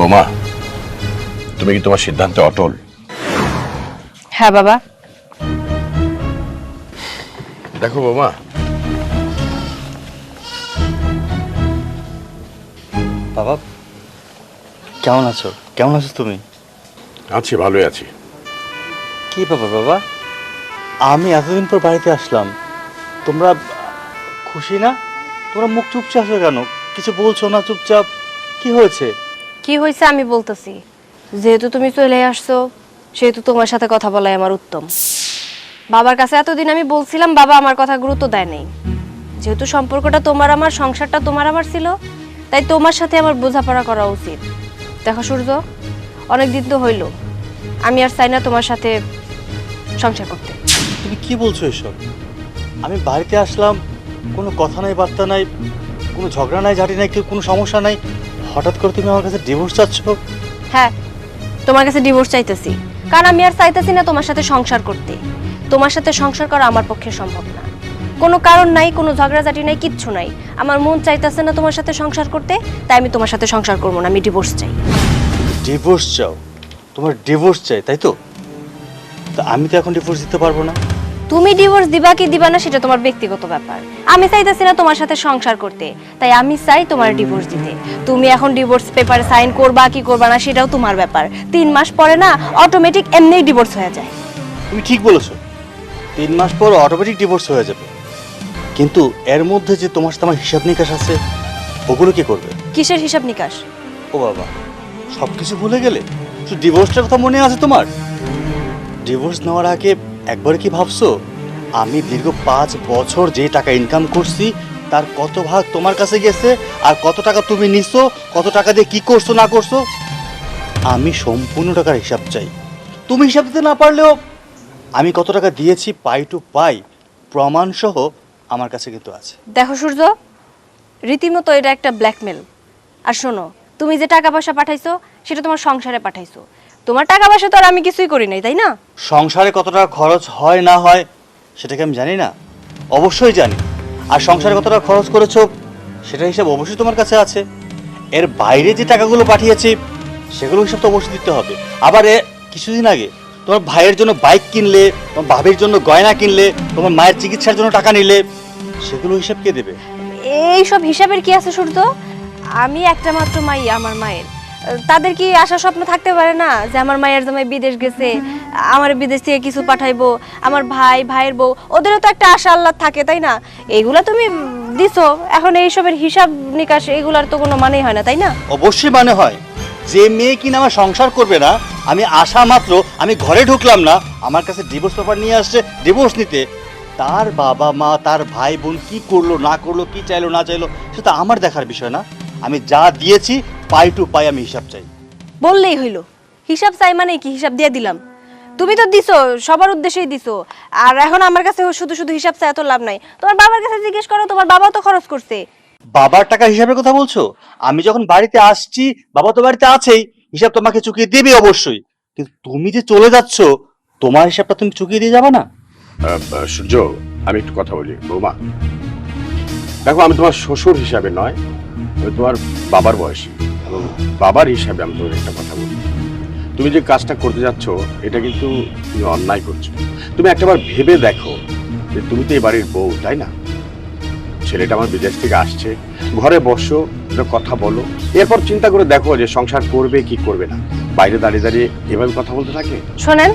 বোমা, তুমি কি তোমার সিদ্ধান্তে অটল? হ্যাঁ বাবা। দেখো বোমা, বাবা কেমন আছো? কেমন আছো তুমি? আছি, ভালোই আছি। কি ব্যাপার বাবা, আমি এতদিন পর বাড়িতে আসলাম, তোমরা খুশি না? তোমরা মুখ চুপচাপ আছো কেন? কিছু বলছো না, চুপচাপ। কি হয়েছে? কি হয়েছে আমি বলতেছি। যেহেতু তুমি চলে আসছো, সেহেতু তোমার সাথে কথা বলাই আমার উত্তম। বাবার কাছে এতদিন আমি বলছিলাম, বাবা আমার কথা গুরুত্ব দেয় নাই। যেহেতু সম্পর্কটা তোমার আমার, সংসারটা তোমার আমার ছিল, তাই তোমার সাথে আমার বোঝাপড়া করা উচিত। দেখো সূর্য, অনেকদিন তো হইল, আমি আর চাই না তোমার সাথে সংসার করতে। তুমি কি বলছো এসব? আমি বাড়িতে আসলাম, কোনো কথা নাই, বার্তা নাই, কোনো ঝগড়া নাই, ঝাঁটি নাই, কোনো সমস্যা নাই, হঠাৎ করে তুমি আমার কাছে ডিভোর্স চাচ্ছ? হ্যাঁ, তোমার কাছে ডিভোর্স চাইতেছি, কারণ আমি আর চাইতেছি না তোমার সাথে সংসার করতে। তোমার সাথে সংসার করা আমার পক্ষে সম্ভব না। কোনো কারণ নাই, কোনো ঝগড়াঝাটি নাই, কিচ্ছু নাই। আমার মন চাইতেছে না তোমার সাথে সংসার করতে, তাই আমি তোমার সাথে সংসার করবো না, আমি ডিভোর্স চাই। ডিভোর্স চাও? তোমার ডিভোর্স চাই, তাই তো? তা আমি তো এখন ডিভোর্স দিতে পারবো না। তুমি ডিভোর্স দিবা কি দিবা না সেটা তোমার ব্যক্তিগত ব্যাপার। আমি চাইতেছি না তোমার সাথে সংসার করতে, তাই আমি চাই তোমার ডিভোর্স দিতে। তুমি এখন ডিভোর্স পেপারে সাইন করবা কি করবা না সেটাও তোমার ব্যাপার। 3 মাস পরে না অটোমেটিক এমনিই ডিভোর্স হয়ে যায়। তুমি ঠিক বলেছো, 3 মাস পর অটোমেটিক ডিভোর্স হয়ে যাবে। কিন্তু এর মধ্যে যে তোমার সাথে আমার হিসাব নিকাশ আছে, ওগুলো কি করবে? কিসের হিসাব নিকাশ? ও বাবা, সব কিছু ভুলে গেলে? শুধু ডিভোর্সটার কথা মনে আছে তোমার? ডিভোর্স নেওয়ার আগে একবার কি ভাবছো আমি দীর্ঘ 5 বছর যে টাকা ইনকাম করছি তার কত ভাগ তোমার কাছে গেছে, আর কত টাকা তুমি নিছো, কত টাকা দিয়ে কি করছো না করছো? আমি সম্পূর্ণ টাকার হিসাব চাই। তুমি হিসাব দিতে না পারলেও আমি কত টাকা দিয়েছি পাই টু পাই প্রমাণ সহ আমার কাছে কিন্তু আছে। দেখো সূর্য, রীতিমতো এটা একটা ব্ল্যাকমেল। আর শোনো, তুমি যে টাকা পয়সা পাঠাইছো সেটা তোমার সংসারে পাঠাইছো। তোমার টাকা পয়সা তো আর আমি কিছুই করি নাই, তাই না? সংসারে কত টাকা খরচ হয় না হয় সেটাকে আমি জানি না? অবশ্যই জানি। আর সংসারে কত টাকা খরচ করেছো সেটার হিসাব অবশ্যই তোমার কাছে আছে। এর বাইরে যে টাকাগুলো পাঠিয়েছি সেগুলো হিসাব তো অবশ্যই দিতে হবে। আবার কিছুদিন আগে তোমার ভাইয়ের জন্য বাইক কিনলে, তোমার ভাবির জন্য গয়না কিনলে, তোমার মায়ের চিকিৎসার জন্য টাকা নিলে, সেগুলো হিসাব কে দেবে? এই সব হিসাবের কি আছে সূর্য? আমি একটা মাত্র মাই আমার মায়ের। তাদের কি আশা স্বপ্ন থাকতে পারে না যে আমার মায়ের জামাই বিদেশ গেছে, আমার বিদেশ থেকে কিছু পাঠাইবো, আমার ভাই ভাইয়ের বউ, ওদেরও তো একটা আশা আল্লাহ থাকে, তাই না? এইগুলা তুমি দিছো, এখন এইসবের হিসাব নিকাশ এগুলার তো কোনো মানেই হয় না, তাই না? অবশ্যই মানে হয়। যে মেয়ে কিনা আমার সংসার করবে না, আমি আশা মাত্র আমি ঘরে ঢুকলাম না, আমার কাছে ডিভোর্স পেপার নিয়ে আসছে ডিভোর্স নিতে, তার বাবা মা তার ভাই বোন কি করলো না করলো, কি চাইলো না চাইলো, সেটা আমার দেখার বিষয় না। আমি যা দিয়েছি পাই টু পাই আমি হিসাব চাই। বললেই হইলো হিসাব চাই মানে কি? হিসাব দিয়ে দিলাম। তুমি তো দিছো, সবার উদ্দেশ্যেই দিছো। আর এখন আমার কাছে শুধু শুধু হিসাব চাই, এত লাভ নাই। তোমার বাবার কাছে জিজ্ঞেস করো, তোমার বাবাও তো খরচ করছে। বাবার টাকা হিসাবের কথা বলছো? আমি যখন বাড়িতে আসছি বাবা তো বাড়িতে আছেই, হিসাব তোমাকে চুকিয়ে দিবে অবশ্যই। কিন্তু তুমি যে চলে যাচ্ছ, তোমার হিসাবটা তুমি চুকিয়ে দিয়ে যাবে না? সূর্য, আমি একটু কথা বলি। বৌমা দেখো, আমি তোমার শ্বশুর হিসাবে নয়, আমি তোমার বাবার বয়সী, এবং বাবার হিসাবে আমি তোমার একটা কথা বলি। তুমি যে কাজটা করতে যাচ্ছ এটা কিন্তু তুমি অন্যায় করছো। তুমি একটাবার ভেবে দেখো যে তুমি তো এই বাড়ির বউ, তাই না? ছেলেটা আমার বিদেশ থেকে আসছে, ঘরে বসো, একটা কথা বলো, এরপর চিন্তা করে দেখো যে সংসার করবে কি করবে না। বাইরে দাঁড়িয়ে দাঁড়িয়ে এভাবে কথা বলতে থাকে। শোনেন,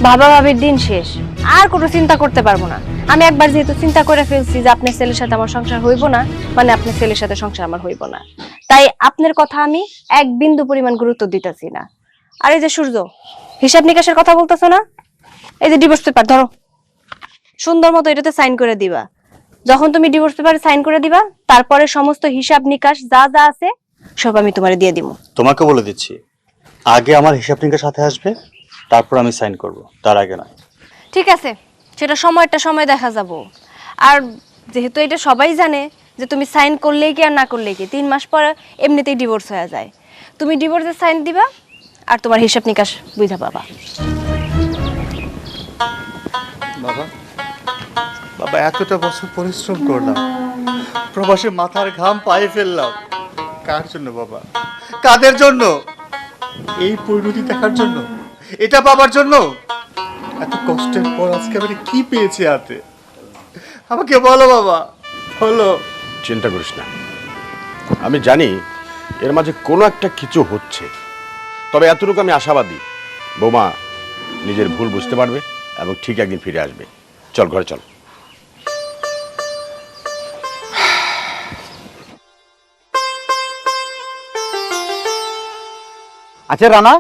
বাবা ভাবির দিন শেষ, আর কোনো চিন্তা করতে পারবো না। আমি একবার যেহেতু চিন্তা করে ফেলছি যে আপনার ছেলের সাথে আমার সংসার হইব না, মানে আপনার ছেলের সাথে সংসার আমার হইব না, তাই আপনার কথা আমি এক বিন্দু পরিমাণ গুরুত্ব দিতেছি না। আর এই যে সূর্য, হিসাব নিকাশের কথা বলতেছো না, এই যে ডিভোর্স পেপার ধরো, সুন্দর মতো এটাতে সাইন করে দিবা। যখন তুমি ডিভোর্স পেপারে সাইন করে দিবা, তারপরে সমস্ত হিসাব নিকাশ যা যা আছে সব আমি তোমারে দিয়ে দিব। তোমাকে বলে দিচ্ছি, আগে আমার হিসাব নিকাশ সাথে আসবে, তারপর আমি সাইন করব, তার আগে নয়। ঠিক আছে, সেটা সময় দেখা যাব। আর যেহেতু এটা সবাই জানে যে তুমি সাইন করলেই কি আর না করলেই কি, 3 মাস পর এমনিতেই ডিভোর্স হয়ে যায়। তুমি ডিভোর্সের সাইন দিবা আর তোমার হিসাব নিকাশ বুঝা পাবা। বাবা, বাবা এতটা বছর পরিশ্রম করলাম, প্রবাসে মাথার ঘাম পায়ে ফেললাম, কার জন্য বাবা? কাদের জন্য? এই পরিণতি দেখার জন্য, এটা পাবার জন্য? এত কষ্টের পর আজকে আমি কি পেয়েছি হাতে? আমাকে বলো বাবা, বলো। চিন্তা করিস না, আমি জানি এর মাঝে কোনো একটা কিছু হচ্ছে। তবে এতটুকু আমি আশাবাদী, বৌমা নিজের ভুল বুঝতে পারবে এবং ঠিক একদিন ফিরে আসবে। চল ঘরে চল। আচ্ছা রানা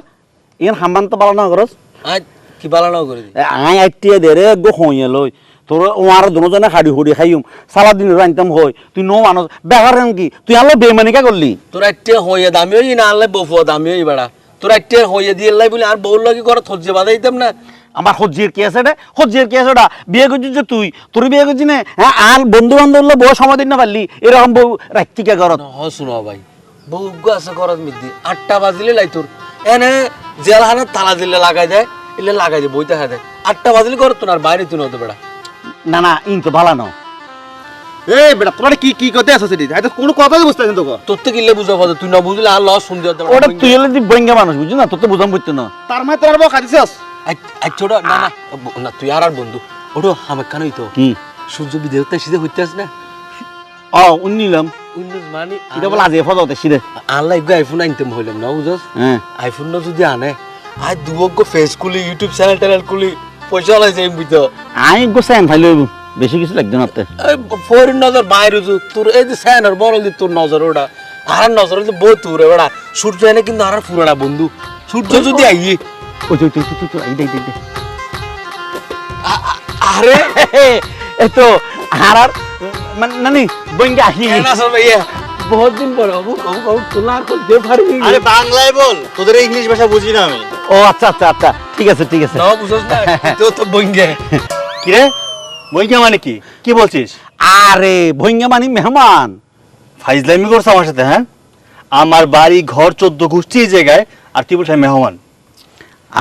ইন হাম্বান তো বালা না করস আজ কি বালানো করে দি আই আইটিয়ে দে রে গো হইয়ে লই তোর ওয়ার দুজনে খাড়ি হুড়ি খাইম সারা দিন রাইতাম হই তুই নো মানুষ বেগারেন কি তুই আলো বেমানি কা করলি তোরা একটা হইয়ে দামি হই না আনলে বফু দামি হই বেড়া তোরা একটা হইয়ে দিয়ে লাই বলে আর বউর লাগি করে থজ্জে বাদাইতাম না আমার হজ্জির কি আছে রে হজ্জির কি আছে বিয়ে করছিস যে তুই তোর বিয়ে করছিস না হ্যাঁ আর বন্ধু বান্ধব বউ সময় দিন না পারলি এরকম বউ রাত্রিকা করত হ শুনো ভাই বউ আছে করত মিদি 8টা বাজিলে লাই তোর এনে জেলখানে তালা দিলে লাগাই দেয় এলে লাগাই দে বইতে খা দেয় 8টা বাজিলে করত না আর বাইরে তুই নতো বেড়া না না ইন তো ভালো না এই বেটা তোরা কি কি করতে আসছিস এটি হয়তো কোনো কথাই বুঝতে পারছিস তোকে তোর থেকে ইলে বুঝা পাবে তুই না বুঝলে আর লস শুনতে হতে ওটা তুই হলে তুই বঙ্গা মানুষ বুঝছিস না তোর তো বুঝাম বুঝতে না তার মানে তোর বউ খাইছিস ছোটা না না না তুই আর বন্ধু ওটো আমার কানই তো কি সূর্য বিদেহতে সিধে হইতে আস না ও উন্নিলাম উন্নস মানে এটা বলে আজ ফজাতে সিরে আনলাই আইফোন আনতে হইলাম না বুঝছ হ্যাঁ আইফোন না যদি আনে আজ দুবক ফেস খুলি ইউটিউব চ্যানেল ট্যানেল খুলি পয়সা লাইছে এমবি তো আই গোসাইন ফাইল বেশি কিছু লাগবে না তে ফরেন নজর বাইরে তোর এই যে স্যানার বড় দি তোর নজর ওটা আর নজর হইলে বহুত দূরে ওটা সূর্য এনে কিন্তু আর পুরানা বন্ধু সূর্য যদি আইয়ে ওই তুই এই আরে এতো আর মানে নানি বঙ্গা আসি না সব ভাইয়া বহুত দিন পর হবু কবু তোলার করতে পারবি আরে বাংলায় বল, তোদের ইংলিশ ভাষা বুঝি না আমি। ও আচ্ছা আচ্ছা আচ্ছা ঠিক আছে না বুঝছ না তো তো বঙ্গে কি রে বইকা মানে কি কি বলছিস? আরে ভঙ্গা মানে মেহমান ফাইজলামি করছ আমার সাথে? হ্যাঁ, আমার বাড়ি ঘর 14 গোষ্ঠী এই জায়গায়, আর তুই বলছিস মেহমান।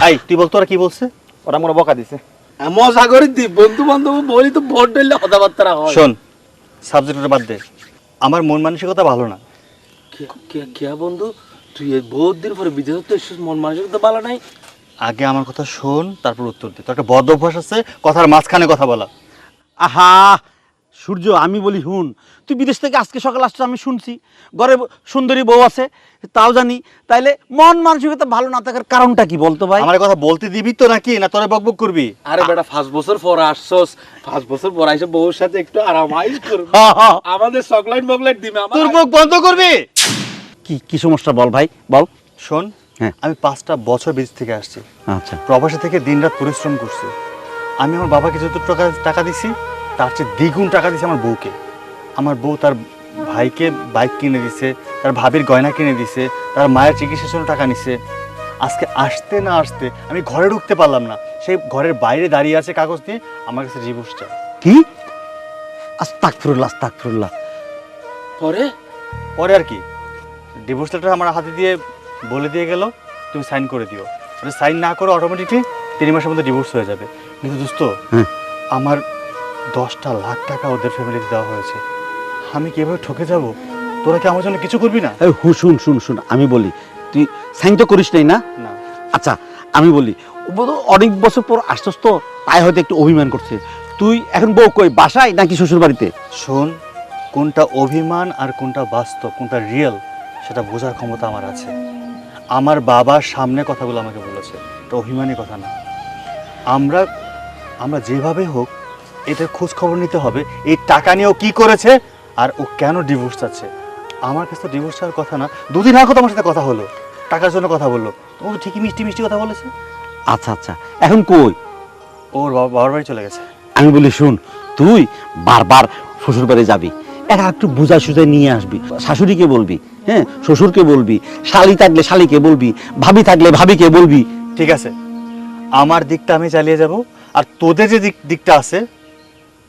আই তুই বল তোরা কি বলছে? ওরা মোর বকা দিছে। মজা করে দি বন্ধু বান্ধব বলি তো ভোট দিলে কথাবার্তা হয় শোন, সাবজেক্টটা বাদ দে, আমার মন মানসিকতা ভালো না। কে বন্ধু তুই এই বহুত দিন পরে বিদেশ তো এসেছিস মন মানসিকতা ভালো নাই আগে আমার কথা শোন, তারপর উত্তর দে। তোর একটা বদ অভ্যাস আছে কথার মাঝখানে কথা বলা। আহা সূর্য আমি বলি হুন তুই বিদেশ থেকে আজকে সকাল আসছিস আমি শুনছি ঘরে সুন্দরী বউ আছে তাও জানি তাইলে মন মানসিকতা ভালো না থাকার কারণটা কি বলতো ভাই আমার কথা বলতে দিবি তো নাকি না তোরে বকবক করবি? আরে বেটা 5 বছর পর আসছস 5 বছর পর আইসে বউর সাথে একটু আরামাইজ করবি আমাদের চকলেট বকলেট দিবে আমার তোর মুখ বন্ধ করবি? কি কি সমস্যা বল ভাই বল শোন, হ্যাঁ। আমি 5টা বছর বিদেশ থেকে আসছি, আচ্ছা প্রবাসী থেকে দিনরাত পরিশ্রম করছি। আমি আমার বাবাকে যত টাকা দিছি তার চেয়ে দ্বিগুণ টাকা দিছি আমার বউকে। আমার বউ তার ভাইকে বাইক কিনে দিছে, তার ভাবির গয়না কিনে দিছে, তার মায়ের চিকিৎসার জন্য টাকা নিছে। আজকে আসতে না আসতে আমি ঘরে ঢুকতে পারলাম না, সেই ঘরের বাইরে দাঁড়িয়ে আছে কাগজ দিয়ে আমার কাছে ডিভোর্স চায়। কি আস্তাগফিরুল্লাহ পরে পরে আর কি, ডিভোর্স লেটার আমার হাতে দিয়ে বলে দিয়ে গেল তুমি সাইন করে দিও। সাইন না করে অটোমেটিকলি 3 মাসের মধ্যে ডিভোর্স হয়ে যাবে। কিন্তু দোস্ত, হ্যাঁ। আমার 10টা লাখ টাকা ওদের ফ্যামিলিতে দেওয়া হয়েছে, আমি কিভাবে ঠকে যাব? তোরা কি আমার জন্য কিছু করবি না? এই শুন আমি বলি তুই সাইন তো করিস নাই না না। আচ্ছা আমি বলি অনেক বছর পর আসছস তো তাই হয়তো একটু অভিমান করছে তুই এখন বউ কই বাসায় নাকি শ্বশুর বাড়িতে শোন, কোনটা অভিমান আর কোনটা বাস্তব, কোনটা রিয়েল সেটা বোঝার ক্ষমতা আমার আছে। আমার বাবার সামনে কথাগুলো আমাকে বলেছে, এটা অভিমানী কথা না। আমরা যেভাবে হোক এটার খোঁজ খবর নিতে হবে, এই টাকা নিয়েও কি করেছে আর ও কেন ডিভোর্স চাচ্ছে। আমার কাছে তো ডিভোর্স চাওয়ার কথা না, 2 দিন আগে তো আমার সাথে কথা হলো, টাকার জন্য কথা বললো, ও তো ঠিকই মিষ্টি মিষ্টি কথা বলেছে। আচ্ছা এখন কই ওর বাবার বাড়ি চলে গেছে। আমি বলি শুন তুই বারবার শ্বশুর বাড়ি যাবি একা একটু বুঝা সুঝাই নিয়ে আসবি শাশুড়িকে বলবি হ্যাঁ শ্বশুরকে বলবি শালি থাকলে শালিকে বলবি ভাবি থাকলে ভাবিকে বলবি ঠিক আছে, আমার দিকটা আমি চালিয়ে যাব, আর তোদের যে দিকটা আছে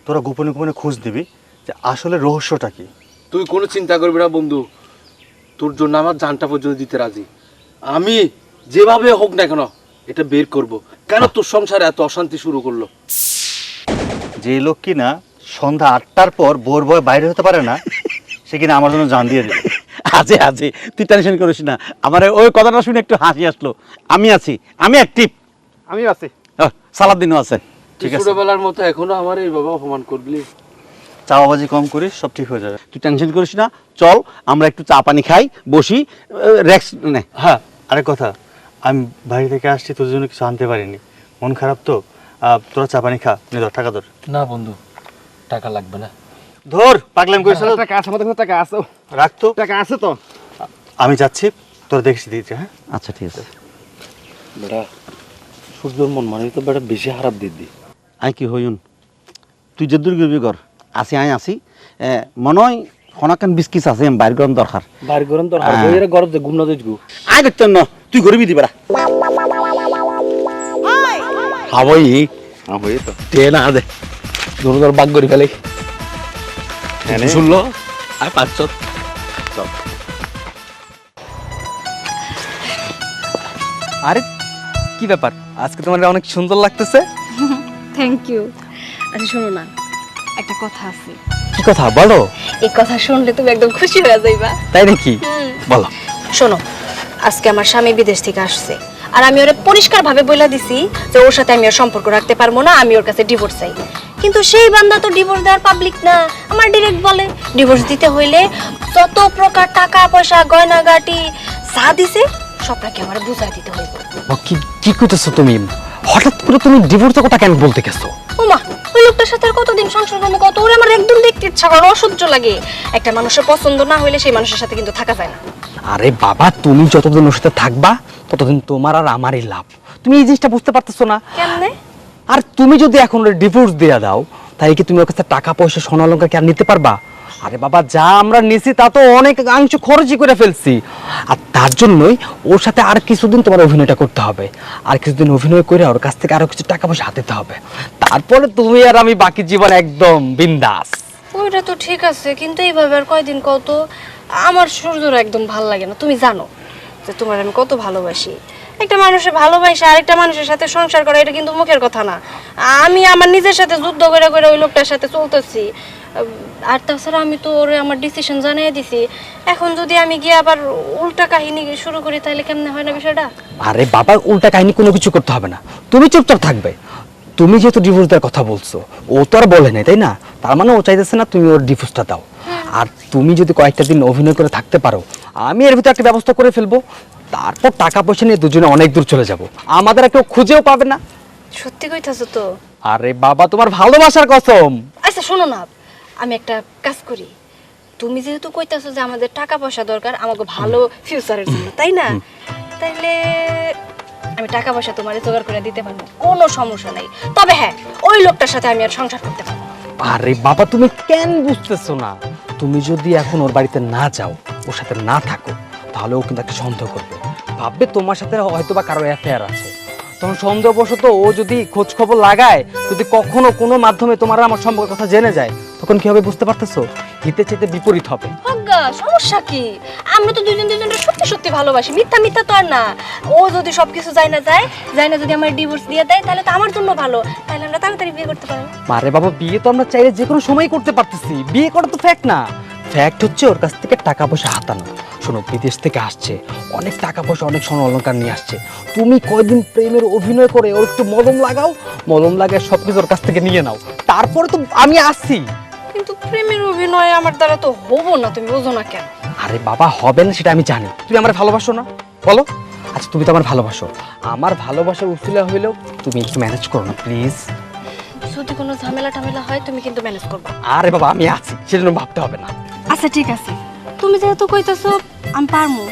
তোরা গোপনে গোপনে খোঁজ দিবি যে আসলে রহস্যটা কি। তুই কোনো চিন্তা করবি না বন্ধু তোর জন্য আমার জানটা পর্যন্ত দিতে রাজি আমি যেভাবে হোক না কেন এটা বের করব কেন তোর সংসারে এত অশান্তি শুরু করলো যে লোক কিনা সন্ধ্যা 8টার পর বোর বয় বাইরে হতে পারে না সে কিনা আমার জন্য জান দিয়ে দেবে। আছে আছে, তুই টেনশন করিস না। আমার ওই কথাটা শুনে একটু হাসি আসলো। আমি আছি, আমি অ্যাক্টিভ। আমি আছি। সালাদিনও আছে। তুই ঠিক আছে, ছোটবেলার মতো এখনো আমার এই বাবা অপমান করলি। চাওয়াবাজি কম করিস, সব ঠিক হয়ে যাবে। তুই টেনশন করিস না, চল আমরা একটু চা পানি খাই, বসি, রেক্স নে। হ্যাঁ, আরেক কথা, আমি বাড়ি থেকে আসছি, তোর জন্য কিছু আনতে পারিনি, মন খারাপ তো। তোরা চা পানি খা, নে ধর টাকা ধর। না বন্ধু, টাকা লাগবে না। ধর, পাগলাম করিস না। টাকা আছে, আমাদের কাছে টাকা আছে। রাখ তো। টাকা আছে তো। আমি যাচ্ছি, তোরা দেখিস দিয়েছে। হ্যাঁ আচ্ছা ঠিক আছে। বেটা সূর্যর মন মানে তো বেটা বেশি খারাপ দিদি। আই কি হইন, তুই যে দূর করবি কর, আসি আই আসি। মনে হয় খনাকান বিস্কিট আছে, বাইর গরম দরকার। বাইর করেন তোর আর বইয়ের গরম যে ঘুম না দিগু। আয় করতেন না, তুই গরিবই দিবা হাবই হয়ে তো তে না দে ধরো তোর বাগ করে ফেলে। শুনলো আয় 500। আরে কি ব্যাপার, আজকে তোমার অনেক সুন্দর লাগতেছে। Thank you. আচ্ছা শোনো না, একটা কথা আছে। কি কথা বলো? এই কথা শুনলে তুমি একদম খুশি হয়ে যাইবা। তাই নাকি? বলো। শোনো, আজকে আমার স্বামী বিদেশ থেকে আসছে, আর আমি ওরে পরিষ্কার ভাবে বলে দিছি যে ওর সাথে আমি আর সম্পর্ক রাখতে পারবো না, আমি ওর কাছে ডিভোর্স চাই। কিন্তু সেই বান্দা তো ডিভোর্স দেওয়ার পাবলিক না, আমার ডিরেক্ট বলে ডিভোর্স দিতে হইলে যত প্রকার টাকা পয়সা গয়নাগাটি যা দিছে সব নাকি আমার বুঝাই দিতে হইব। কি কি কইতেছো তুমি? হঠাৎ করে তুমি ডিভোর্সের কথা কেন বলতে গেছো? ওমা, ওই লোকটার সাথে আর কতদিন সংসার করবো, কত ওরে আমার একদম দেখতে ইচ্ছা করে, অসহ্য লাগে। একটা মানুষের পছন্দ না হইলে সেই মানুষের সাথে কিন্তু থাকা যায় না। আরে বাবা, তুমি যতদিন ওর সাথে থাকবা ততদিন তোমার আর আমারই লাভ। তুমি এই জিনিসটা বুঝতে পারতেছো না? কেমনে? আর তুমি যদি এখন ওর ডিভোর্স দেয়া দাও, তাই কি তুমি ওর কাছে টাকা পয়সা সোনা অলংকার কি আর নিতে পারবা? আরে বাবা, যা আমরা নিছি তা তো অনেক অংশ খরচই করে ফেলছি। আর তার জন্যই ওর সাথে আর কিছুদিন তোমার অভিনয়টা করতে হবে, আর কিছুদিন অভিনয় করে ওর কাছ থেকে আরো কিছু টাকা পয়সা হাতে হবে, তারপরে তুমি আর আমি বাকি জীবন একদম বিন্দাস। ওইটা তো ঠিক আছে, কিন্তু এইভাবে আর কয়দিন কত? আমার সূর্যর একদম ভালো লাগে না। তুমি জানো যে তোমার আমি কত ভালোবাসি। একটা মানুষের ভালোবাসা আরেকটা মানুষের সাথে সংসার করা এটা কিন্তু মুখের কথা না। আমি আমার নিজের সাথে যুদ্ধ করে করে ওই লোকটার সাথে চলতেছি। আর তাছাড়া আমি তো ওরে আমার ডিসিশন জানিয়ে দিছি। এখন যদি আমি গিয়ে আবার উল্টা কাহিনী শুরু করি তাহলে কেমনে হয় না বিষয়টা? আরে বাবা, উল্টা কাহিনী কোনো কিছু করতে হবে না, তুমি চুপচাপ থাকবে। তুমি যেহেতু ডিভোর্স দেওয়ার কথা বলছো, ও তো আর বলে নাই, তাই না? তার মানে ও চাইতেছে না তুমি ওর ডিভোর্সটা দাও। আর তুমি যদি কয়েকটা দিন অভিনয় করে থাকতে পারো, আমি এর ভিতরে একটা ব্যবস্থা করে ফেলবো। তারপর টাকা পয়সা নিয়ে দুজনে অনেক দূর চলে যাব, আমাদের কেউ খুঁজেও পাবে না। সত্যি কইতাছো তো? আরে বাবা, তোমার ভালোবাসার কসম। আচ্ছা শোনো না, আমি একটা কাজ করি। তুমি যেহেতু কইতাছো যে আমাদের টাকা পয়সা দরকার আমাকে ভালো ফিউচারের জন্য, তাই না? তাইলে আমি টাকা পয়সা তোমারে জোগাড় করে দিতে পারবো, কোনো সমস্যা নাই। তবে হ্যাঁ, ওই লোকটার সাথে আমি আর সংসার করতে পারবো না। আরে বাবা, তুমি কেন বুঝতেছো না? তুমি যদি এখন ওর বাড়িতে না যাও, ওর সাথে না থাকো, তাহলে ও কিন্তু একটা সন্দেহ করবে, ভাববে তোমার সাথে হয়তো বা কারো অ্যাফেয়ার আছে। তখন সন্দেহবশত ও যদি খোঁজ খবর লাগায়, যদি কখনো কোনো মাধ্যমে তোমার আর আমার সম্পর্কের কথা জেনে যায়, তখন কি হবে বুঝতে পারতেছো? হিতে চেতে বিপরীত হবে। অজ্ঞা, সমস্যা কি? আমরা তো দুজন দুজনকে সত্যি সত্যি ভালোবাসি, মিথ্যা মিথ্যা তো আর না। ও যদি সবকিছু যায় না যদি আমার ডিভোর্স দিয়ে দেয়, তাহলে তো আমার জন্য ভালো, তাহলে আমরা তাড়াতাড়ি বিয়ে করতে পারবো। আরে বাবা, বিয়ে তো আমরা চাইলে যে কোনো সময় করতে পারতেছি, বিয়ে করা তো ফ্যাক্ট না। ফ্যাক্ট হচ্ছে ওর কাছ থেকে টাকা পয়সা হাতানো। শোনো, বিদেশ থেকে আসছে, অনেক টাকা পয়সা অনেক সোনা অলংকার নিয়ে আসছে। তুমি কয়দিন প্রেমের অভিনয় করে ওর একটু মলম লাগাও, মলম লাগায় সবকিছু ওর কাছ থেকে নিয়ে নাও, তারপরে তো আমি আসছি। কিন্তু প্রেমের অভিনয় আমার দ্বারা তো হবো না, তুমি বোঝো না কেন? আরে বাবা, হবে না সেটা আমি জানি। তুমি আমার ভালোবাসো না, বলো? আচ্ছা, তুমি তো আমার ভালোবাসো, আমার ভালোবাসার উসিলা হইলেও তুমি একটু ম্যানেজ করো না প্লিজ। যদি কোনো ঝামেলা টামেলা হয় তুমি কিন্তু ম্যানেজ করবা। আরে বাবা, আমি আছি, সেজন্য ভাবতে হবে না। আচ্ছা ঠিক আছে, তুমি যেহেতু কইতাছো আমি পারমু,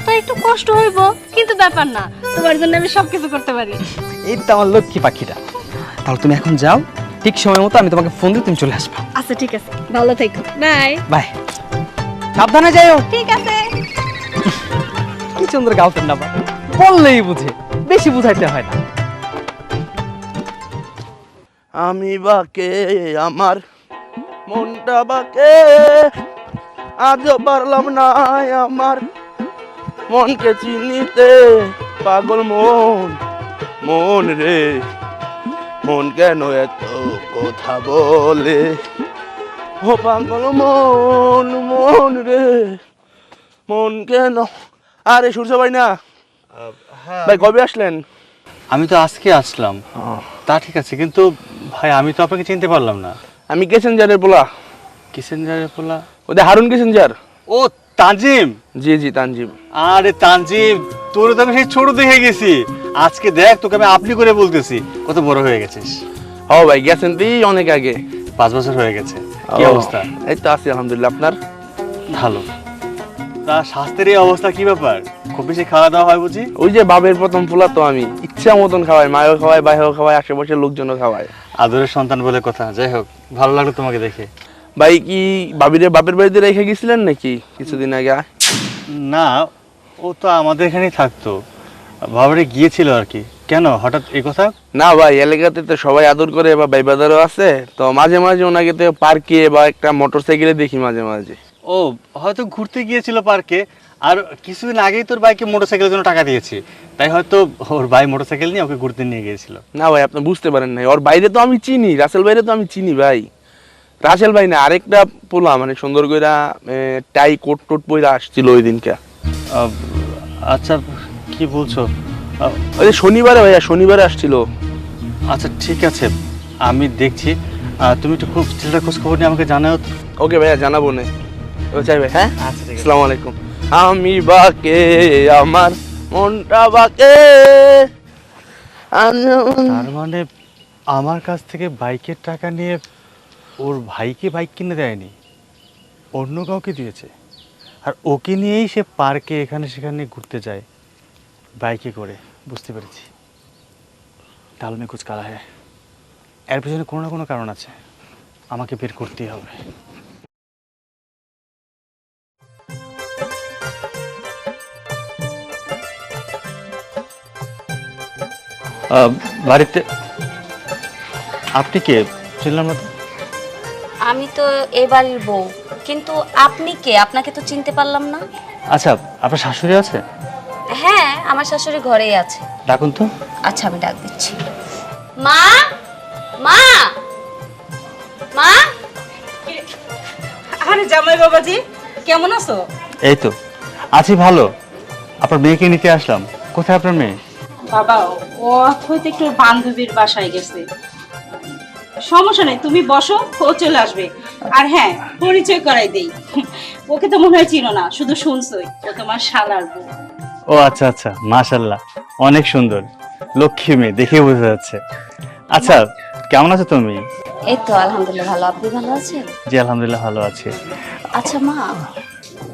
তো একটু কষ্ট হইব, কিন্তু ব্যাপার না, তোমার জন্য আমি সবকিছু করতে পারি। এই তো আমার লক্ষ্মী পাখিটা। তাহলে তুমি এখন যাও, ঠিক সময় মতো আমি তোমাকে ফোন দিয়ে তুমি চলে আসবা। আচ্ছা ঠিক আছে, ভালো থেকো, বাই বাই। সাবধানে যাইও। ঠিক আছে। কি সুন্দর গাউতেন না, বললেই বুঝে, বেশি বুঝাইতে হয় না। আমি বাকে আমার মনটা বাকে, আজও পারলাম না আমার মনকে চিনিতে। পাগল মন, মন রে, মন কেন এত কথা বলে? ও পাগল মন, মন রে, মন কেন। আরে সূর্য ভাই না ভাই, কবে আসলেন? আমি তো আজকে আসলাম। তা ঠিক আছে, কিন্তু ভাই আমি তো আপনাকে চিনতে পারলাম না। আমি কেসেঞ্জারের পোলা, কিসেঞ্জারের পোলা? ওদের হারুন কেসেঞ্জার। ও তানজিম। জি জি তানজিম। আরে তানজিম, তোর তো আমি সেই ছোট দেখে গেছি, আজকে দেখ তোকে আমি আপনি করে বলতেছি, কত বড় হয়ে গেছিস। ও ভাই গেছেন তুই অনেক আগে, 5 বছর হয়ে গেছে। কি ও, অবস্থা? এই তো আছি আলহামদুলিল্লাহ। আপনার? ভালো। তা স্বাস্থ্যের এই অবস্থা কি ব্যাপার? খুব বেশি খাওয়া দাওয়া হয় বুঝি? ওই যে বাবের প্রথম পোলা তো আমি, ইচ্ছা মতন খাওয়াই, মায়ও খাওয়াই, বাইরেও খাওয়াই, আশেপাশের লোকজনও খাওয়াই। আদরের সন্তান বলে কথা। যাই হোক, ভালো লাগলো তোমাকে দেখে। ভাই কি বাবিরে বাপের বাড়িতে রেখে গেছিলেন নাকি কিছুদিন আগে? না, ও তো আমাদের এখানেই থাকতো, বাবারে গিয়েছিল আর কি। কেন হঠাৎ এই কথা? না ভাই, এলাকাতে তো সবাই আদর করে বা ভাইবাদারও আছে, তো মাঝে মাঝে ওনাকে তো পার্কে বা একটা মোটর সাইকেলে দেখি মাঝে মাঝে। ও হয়তো ঘুরতে গিয়েছিল পার্কে, আর কিছুদিন আগেই তোর বাইকে মোটরসাইকেলের জন্য টাকা দিয়েছি, তাই হয়তো ওর ভাই মোটরসাইকেল নিয়ে ওকে ঘুরতে নিয়ে গিয়েছিল। না ভাই, আপনি বুঝতে পারেন নাই, ওর বাইরে তো আমি চিনি, রাসেল বাইরে তো আমি চিনি ভাই। রাসেল ভাই না, আরেকটা পোলা মানে সুন্দর কইরা টাই কোট টোট পইরা আসছিল ওই দিনকে। আচ্ছা, কি বলছো? ওই যে শনিবারে ভাইয়া, শনিবারে আসছিল। আচ্ছা ঠিক আছে, আমি দেখছি। তুমি একটু খুব ছেলেটার খোঁজ খবর নিয়ে আমাকে জানাও। ওকে ভাইয়া, জানাবো না। ও চাই ভাই, হ্যাঁ আচ্ছা ঠিক আছে। আসসালামু আলাইকুম। আমি বাকে আমার মনটা বাকে। তার মানে আমার কাছ থেকে বাইকের টাকা নিয়ে ওর ভাইকে বাইক কিনে দেয়নি, অন্য কাউকে দিয়েছে, আর ওকে নিয়েই সে পার্কে এখানে সেখানে ঘুরতে যায় বাইকে করে। বুঝতে পেরেছি, ডাল মে কুছ কালা হ্যায়। এর পেছনে কোনো না কোনো কারণ আছে, আমাকে বের করতেই হবে। বাড়িতে আপনি কে? চিনলাম না তো। আমি তো এই বাড়ির বউ, কিন্তু আপনি কে? আপনাকে তো চিনতে পারলাম না। আচ্ছা, আপনার শাশুড়ি আছে? হ্যাঁ, আমার শাশুড়ি ঘরেই আছে। ডাকুন তো। আচ্ছা, আমি ডাক দিচ্ছি। মা, মা, মা। আরে জামাই বাবাজি, কেমন আছো? এই তো আছি ভালো। আপনার মেয়েকে নিতে আসলাম। কোথায় আপনার মেয়ে? বাবা, ও হয়তো একটু বান্ধবীর বাসায় গেছে। সমস্যা নেই, তুমি বসো, ও চলে আসবে। আর হ্যাঁ, পরিচয় করাই দেই, ওকে তো মনে হয় চিনো না, শুধু শুনছই। ও তোমার শালার বউ। ও আচ্ছা আচ্ছা, মাশাআল্লাহ, অনেক সুন্দর, লক্ষ্মী মেয়ে, দেখে বোঝা যাচ্ছে। আচ্ছা, কেমন আছো তুমি? এই তো আলহামদুলিল্লাহ ভালো। আপনি ভালো আছেন? জি আলহামদুলিল্লাহ ভালো আছি। আচ্ছা মা,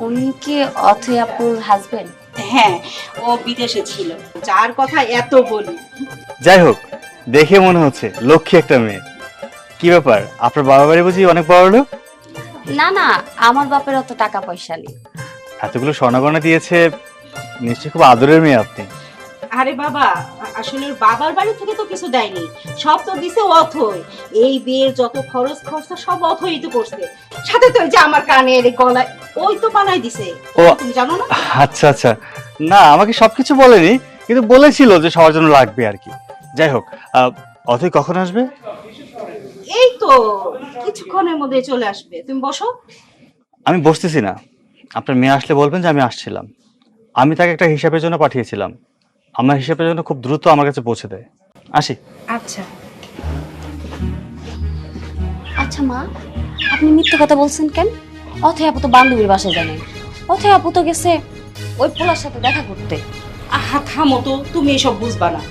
উনি কি অথৈ আপুর হাজবেন্ড? হ্যাঁ, ও বিদেশে ছিল, যার কথা এত বলি। যাই হোক, দেখে মনে হচ্ছে লক্ষ্মী একটা মেয়ে। কি ব্যাপার, আপনার বাবা বাড়ি বুঝি অনেক বড় লোক? না না, আমার বাপের অত টাকা পয়সা নেই। এতগুলো স্বর্ণগয়না দিয়েছে, নিশ্চয়ই খুব আদরের মেয়ে আপনি। আরে বাবা, আসলে ওর বাবার বাড়ি থেকে তো কিছু দেয়নি, সব তো দিছে অথৈ। এই বিয়ের যত খরচ খরচা সব অথৈ তো করছে, সাথে তো ওই যে আমার কানের গলায় ওই তো বানাই দিছে। ও তুমি জানো না? আচ্ছা আচ্ছা, না আমাকে সবকিছু বলেনি, কিন্তু বলেছিল যে সবার জন্য লাগবে আর কি। যাই হোক, অথৈ কখন আসবে? এই তো কিছুক্ষণের মধ্যে চলে আসবে, তুমি বসো। আমি বসতেছি না, আপনার মেয়ে আসলে বলবেন যে আমি আসছিলাম। আমি তাকে একটা হিসাবের জন্য পাঠিয়েছিলাম, আমার হিসাবের জন্য খুব দ্রুত আমার কাছে পৌঁছে দেয়। আসি। আচ্ছা আচ্ছা মা, আপনি মিথ্যে কথা বলছেন কেন? অথৈ আপু তো বান্ধবীর বাসায় জানেন। অথৈ আপু তো গেছে ওই পোলার সাথে দেখা করতে। আহা থামো তো, তুমি এসব বুঝবা না।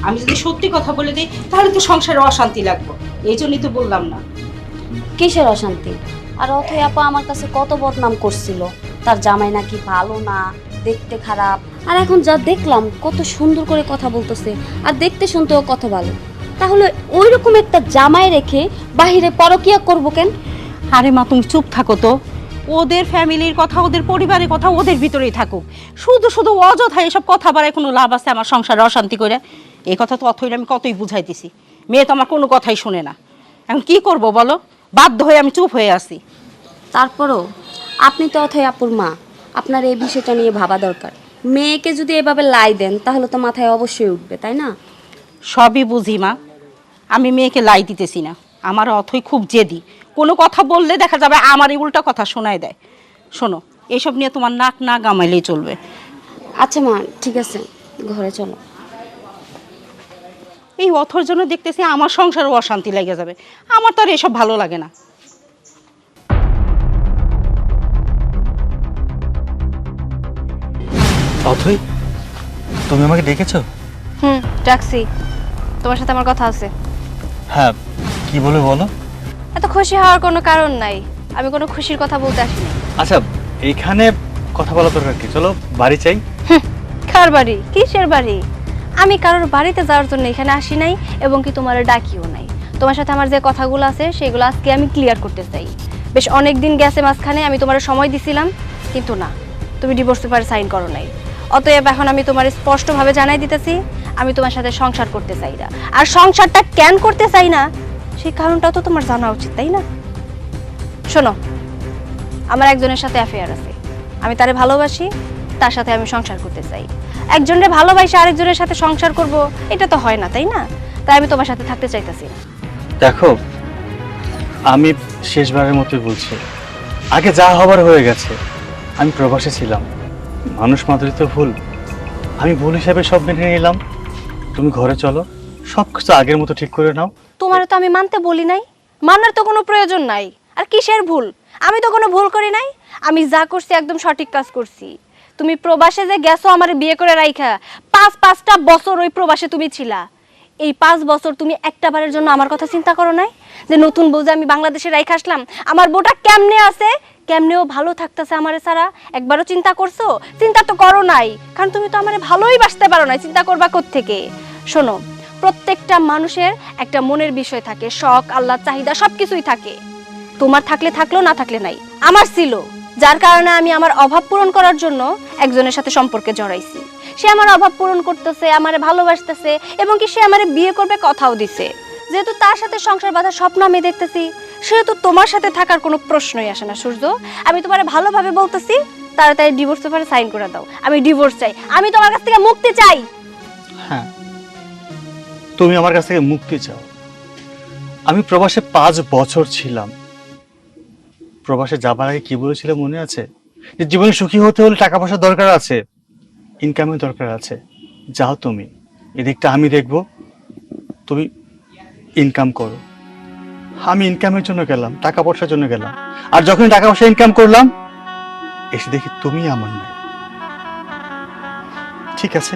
আমি যদি সত্যি কথা বলে দিই তাহলে তো সংসারে অশান্তি লাগবে, এই জন্যই তো বললাম না। কিসের অশান্তি? আর অথৈ আপু আমার কাছে কত বদনাম করছিল, তার জামাই নাকি ভালো না, দেখতে খারাপ। আর এখন যা দেখলাম, কত সুন্দর করে কথা বলতেছে, আর দেখতে শুনতেও কত ভালো। তাহলে ওই রকম একটা জামাই রেখে বাহিরে পরকিয়া করবো কেন? আরে মা, তুমি চুপ থাকো তো। ওদের ফ্যামিলির কথা, ওদের পরিবারের কথা ওদের ভিতরেই থাকুক। শুধু শুধু অযথা এসব কথা বাড়ায় কোনো লাভ আছে আমার সংসারে অশান্তি করে? এই কথা তো অথৈ আমি কতই বুঝাই দিছি, মেয়ে তো আমার কোনো কথাই শুনে না। এখন কি করব বলো, বাধ্য হয়ে আমি চুপ হয়ে আছি। তারপরও আপনি তো অথৈ আপুর মা, আপনার এই বিষয়টা নিয়ে ভাবা দরকার। মেয়েকে যদি এভাবে লাই দেন তাহলে তো মাথায় অবশ্যই উঠবে, তাই না? সবই বুঝি মা, আমি মেয়েকে লাই দিতেছি না। আমার অথৈ খুব জেদি, কোনো কথা বললে দেখা যাবে আমারই উল্টা কথা শোনায় দেয়। শোনো, এসব নিয়ে তোমার নাক না গামাইলেই চলবে। আচ্ছা মা, ঠিক আছে, ঘরে চলো। এই অথর জন্য দেখতেছি আমার সংসারও অশান্তি লেগে যাবে। আমার তো আর এসব ভালো লাগে না। অথই, তুমি আমাকে ডেকেছো? ডাকছি, তোমার সাথে আমার কথা আছে। হ্যাঁ, কি বলে বলো। এত খুশি হওয়ার কোনো কারণ নাই, আমি কোনো খুশির কথা বলতে আসিনি। আচ্ছা, এইখানে কথা বলা দরকার কি? চলো বাড়ি চাই। কার বাড়ি? কিসের বাড়ি? আমি কারোর বাড়িতে যাওয়ার জন্য এখানে আসি নাই, এবং কি তোমার ডাকিও নাই। তোমার সাথে আমার যে কথাগুলো আছে সেগুলো আজকে আমি ক্লিয়ার করতে চাই। বেশ অনেক দিন গেছে মাঝখানে, আমি তোমার সময় দিছিলাম, কিন্তু না, তুমি ডিভোর্স পেপারে সাইন করো নাই। অতএব এখন আমি তোমার স্পষ্টভাবে জানাই দিতেছি, আমি তোমার সাথে সংসার করতে চাই না। আর সংসারটা কেন করতে চাই না সেই কারণটাও তো তোমার জানা উচিত, তাই না? শোনো, আমার একজনের সাথে অ্যাফেয়ার আছে, আমি তারে ভালোবাসি, তার সাথে আমি সংসার করতে চাই। একজনের ভালোবাসি আরেকজনের সাথে সংসার করব, এটা তো হয় না, তাই না? তাই আমি তোমার সাথে থাকতে চাইতেছি না। দেখো, আমি শেষবারের মতোই বলছি, আগে যা হবার হয়ে গেছে। আমি প্রবাসে ছিলাম, মানুষ মাত্রই তো ভুল। আমি ভুল হিসাবে সব মেনে নিলাম। তুমি ঘরে চলো, সব কিছু আগের মতো ঠিক করে নাও। তোমারও তো আমি মানতে বলি নাই, মানার তো কোনো প্রয়োজন নাই। আর কিসের ভুল? আমি তো কোনো ভুল করি নাই, আমি যা করছি একদম সঠিক কাজ করছি। তুমি প্রবাসে যে গেছো আমার বিয়ে করে রাইখা, পাঁচটা বছর ওই প্রবাসে তুমি ছিলা। এই 5 বছর তুমি একটা বারের জন্য আমার কথা চিন্তা করো নাই? যে নতুন বউ যে আমি বাংলাদেশে রাইখা আসলাম, আমার বউটা কেমনে আছে, কেমনেও ভালো থাকতেছে আমারে ছাড়া, একবারও চিন্তা করছো? চিন্তা তো করো নাই, কারণ তুমি তো আমারে ভালোই বাসতে পারো না, চিন্তা করবা কোত্থেকে? শোনো, প্রত্যেকটা মানুষের একটা মনের বিষয় থাকে, শখ, আল্লাহ, চাহিদা সবকিছুই থাকে। তোমার থাকলে থাকলো, না থাকলে নাই। আমার ছিল, যার কারণে আমি আমার অভাব পূরণ করার জন্য একজনের সাথে সম্পর্কে জড়াইছি। সে আমার অভাব পূরণ করতেছে, আমারে ভালোবাসতেছে, এবং কি সে আমারে বিয়ে করবে কথাও দিছে। যেহেতু তার সাথে সংসার বাঁধার স্বপ্ন আমি দেখতেছি, সেহেতু তোমার সাথে থাকার কোনো প্রশ্নই আসে না। সূর্য, আমি তোমারে ভালোভাবে বলতেছি, তাড়াতাড়ি ডিভোর্স পেপারে সাইন করে দাও। আমি ডিভোর্স চাই, আমি তোমার কাছ থেকে মুক্তি চাই। হ্যাঁ, তুমি আমার কাছ থেকে মুক্তি চাও। আমি প্রবাসে 5 বছর ছিলাম। প্রবাসে যাবার আগে কি বলেছিল মনে আছে? যে জীবনে সুখী হতে হলে টাকা পয়সা দরকার আছে, ইনকামের দরকার আছে। যাও তুমি, এদিকটা আমি দেখব, তুমি ইনকাম করো। আমি ইনকামের জন্য গেলাম, টাকা পয়সার জন্য গেলাম, আর যখন টাকা পয়সা ইনকাম করলাম এসে দেখি তুমি আমার নাই। ঠিক আছে,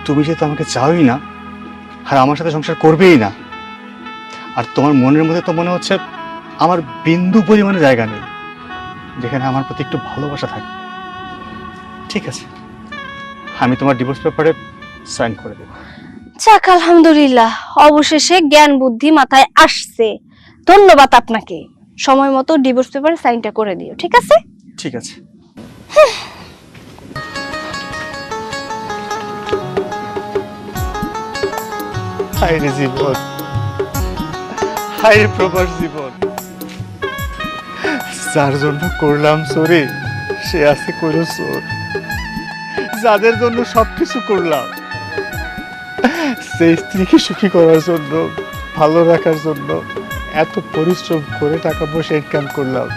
তুমি যেহেতু আমাকে চাওই না, আর আমার সাথে সংসার করবেই না, আর তোমার মনের মধ্যে তো মনে হচ্ছে আমার বিন্দু পরিমাণে জায়গা নেই যেখানে আমার প্রতি একটু ভালোবাসা থাকবে। ঠিক আছে, আমি তোমার ডিভোর্স পেপারে সাইন করে দেব। যাক, আলহামদুলিল্লাহ, অবশেষে জ্ঞান বুদ্ধি মাথায় আসছে। ধন্যবাদ আপনাকে। সময় মতো ডিভোর্স পেপারে সাইনটা করে দিও, ঠিক আছে? ঠিক আছে। হায় রে জীবন, হায় রে প্রবাস জীবন। যার জন্য করলাম চোরে, সে আছে কইলো চোর। যাদের জন্য সবকিছু করলাম, সেই স্ত্রীকে সুখী করার জন্য, ভালো রাখার জন্য এত পরিশ্রম করে টাকা পয়সা ইনকাম করলাম,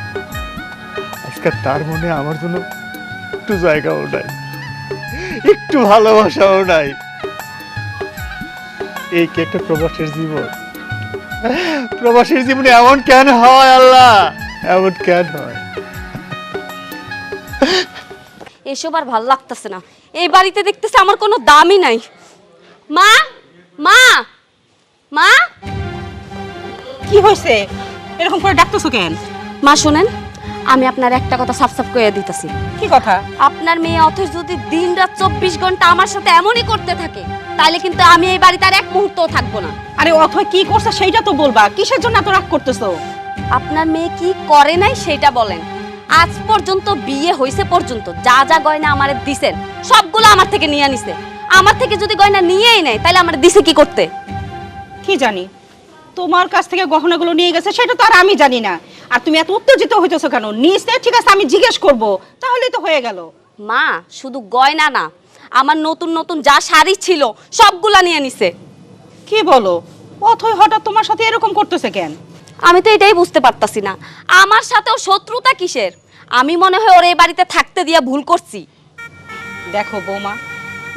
আজকে তার মনে আমার জন্য একটু জায়গাও নাই, একটু ভালোবাসাও নাই। এই কি একটা প্রবাসের জীবন? প্রবাসের জীবনে এমন কেন হয় আল্লাহ, এমন কেন হয়? এসব আর ভালো লাগতেছে না। এই বাড়িতে দেখতেছে আমার কোনো দামই নাই। মা, মা, মা, কি হয়েছে? এরকম করে ডাকতেছো কেন? মা শুনেন, আমি আপনার একটা কথা সাফ সাফ করে দিতেছি। কি কথা? আপনার মেয়ে অথচ যদি দিনরাত 24 ঘন্টা আমার সাথে এমনই করতে থাকে, তাহলে কিন্তু আমি এই বাড়িতে আর এক মুহূর্তও থাকবো না। আরে অথয় কি করছে সেইটা তো বলবা, কিসের জন্য এত রাগ করতেছো? আপনার মেয়ে কি করে নাই সেটা বলেন। আজ পর্যন্ত বিয়ে হইছে পর্যন্ত যা যা গয়না আমারে দিছেন সবগুলো আমার থেকে নিয়ে নিছে। আমার থেকে যদি গয়না নিয়েই নেয় তাহলে আমার দিছে কি করতে? কি জানি, তোমার কাছ থেকে গহনাগুলো নিয়ে গেছে সেটা তো আর আমি জানি না। আর তুমি এত উত্তেজিত হইতেছো কেন? নিশ্চয় ঠিক আছে, আমি জিজ্ঞেস করব, তাহলেই তো হয়ে গেল। মা, শুধু গয়না না, আমার নতুন নতুন যা শাড়ি ছিল সবগুলা নিয়ে নিছে। কি বলো? অথয় হঠাৎ তোমার সাথে এরকম করতেছে কেন? আমি তো এটাই বুঝতে পারতাছি না, আমার সাথেও শত্রুতা কিসের? আমি মনে হয় ওর এই বাড়িতে থাকতে দিয়া ভুল করছি। দেখো বৌমা,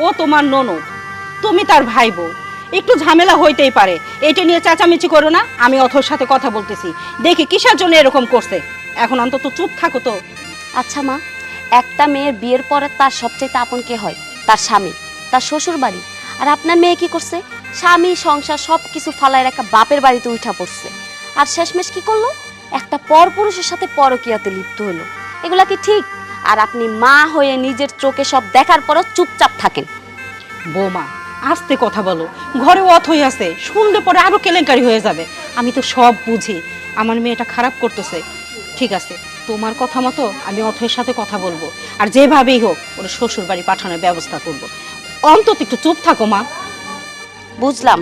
ও তোমার ননদ, তুমি তার ভাই বউ, একটু ঝামেলা হইতেই পারে, এটা নিয়ে চেঁচামেচি করো না। আমি অথর সাথে কথা বলতেছি, দেখি কিসের জন্য এরকম করছে। এখন অন্তত চুপ থাকো তো। আচ্ছা মা, একটা মেয়ের বিয়ের পরে তার সবচেয়ে আপন কে হয়? তার স্বামী, তার শ্বশুর বাড়ি। আর আপনার মেয়ে কি করছে? স্বামী সংসার সব কিছু ফালায় একটা বাপের বাড়িতে উঠা পড়ছে। আর শেষমেশ কি করলো? একটা পরপুরুষের সাথে পরকীয়াতে লিপ্ত হলো। এগুলা কি ঠিক? আর আপনি মা হয়ে নিজের চোখে সব দেখার পরও চুপচাপ থাকেন। বৌমা আস্তে কথা বলো, ঘরে অথই আছে, শুনলে পরে আরো কেলেঙ্কারি হয়ে যাবে। আমি তো সব বুঝি, আমার মেয়েটা খারাপ করতেছে। ঠিক আছে, তোমার কথা মতো আমি অথয়ের সাথে কথা বলবো, আর যেভাবেই হোক ওর শ্বশুর বাড়ি পাঠানোর ব্যবস্থা করব। অন্তত একটু চুপ থাকো মা। বুঝলাম,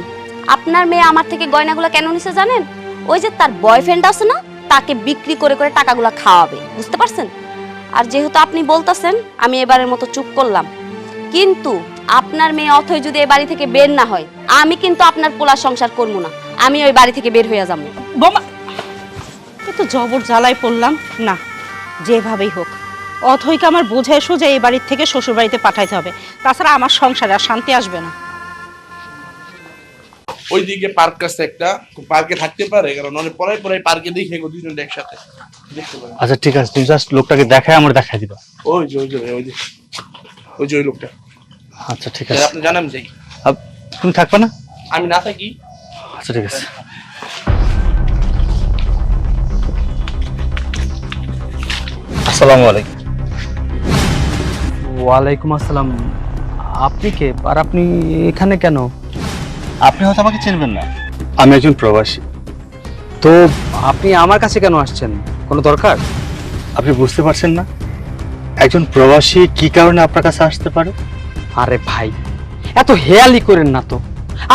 আপনার মেয়ে আমার থেকে গয়নাগুলো কেন নিছে জানেন? ওই যে তার বয়ফ্রেন্ড আছে না, তাকে বিক্রি করে করে টাকাগুলো খাওয়াবে, বুঝতে পারছেন? আর যেহেতু আপনি বলতেছেন, আমি এবারের মতো চুপ করলাম। কিন্তু আপনার মেয়ে অথই যদি এই বাড়ি থেকে বের না হয়, আমি কিন্তু আপনার পোলা সংসার করবো না। আমি ওই বাড়ি থেকে বের হয়ে যাবো। বোমা, এ তো জবর জ্বালায় পড়লাম না। যেভাবেই হোক অথইকে আমার বোঝায় সোজা এই বাড়ির থেকে শ্বশুর বাড়িতে পাঠাইতে হবে, তাছাড়া আমার সংসারে আর শান্তি আসবে না। ওইদিকে পার্ক আছে একটা, পার্কে থাকতে পারে, কারণ অনেক পরে পরে পার্কে দেখে গো দুজন একসাথে দেখতে পারে। আচ্ছা ঠিক আছে, তুমি জাস্ট লোকটাকে দেখায় আমার দেখাই দিবা। ওই যে ওই যে ওই যে ওই যে ওই লোকটা। আচ্ছা ঠিক আছে, আপনি জানেন যাই, তুমি থাকবে না? আমি না থাকি। আচ্ছা ঠিক আছে। আসসালামু আলাইকুম। ওয়ালাইকুম আসসালাম। আপনি কে, আর আপনি এখানে কেন? আপনি হয়তো আমাকে চিনবেন না, আমি একজন প্রবাসী। তো আপনি আমার কাছে কেন আসছেন? কোনো দরকার? আপনি বুঝতে পারছেন না একজন প্রবাসী কি কারণে আপনার কাছে আসতে পারে? আরে ভাই, এত হেয়ালি করেন না তো।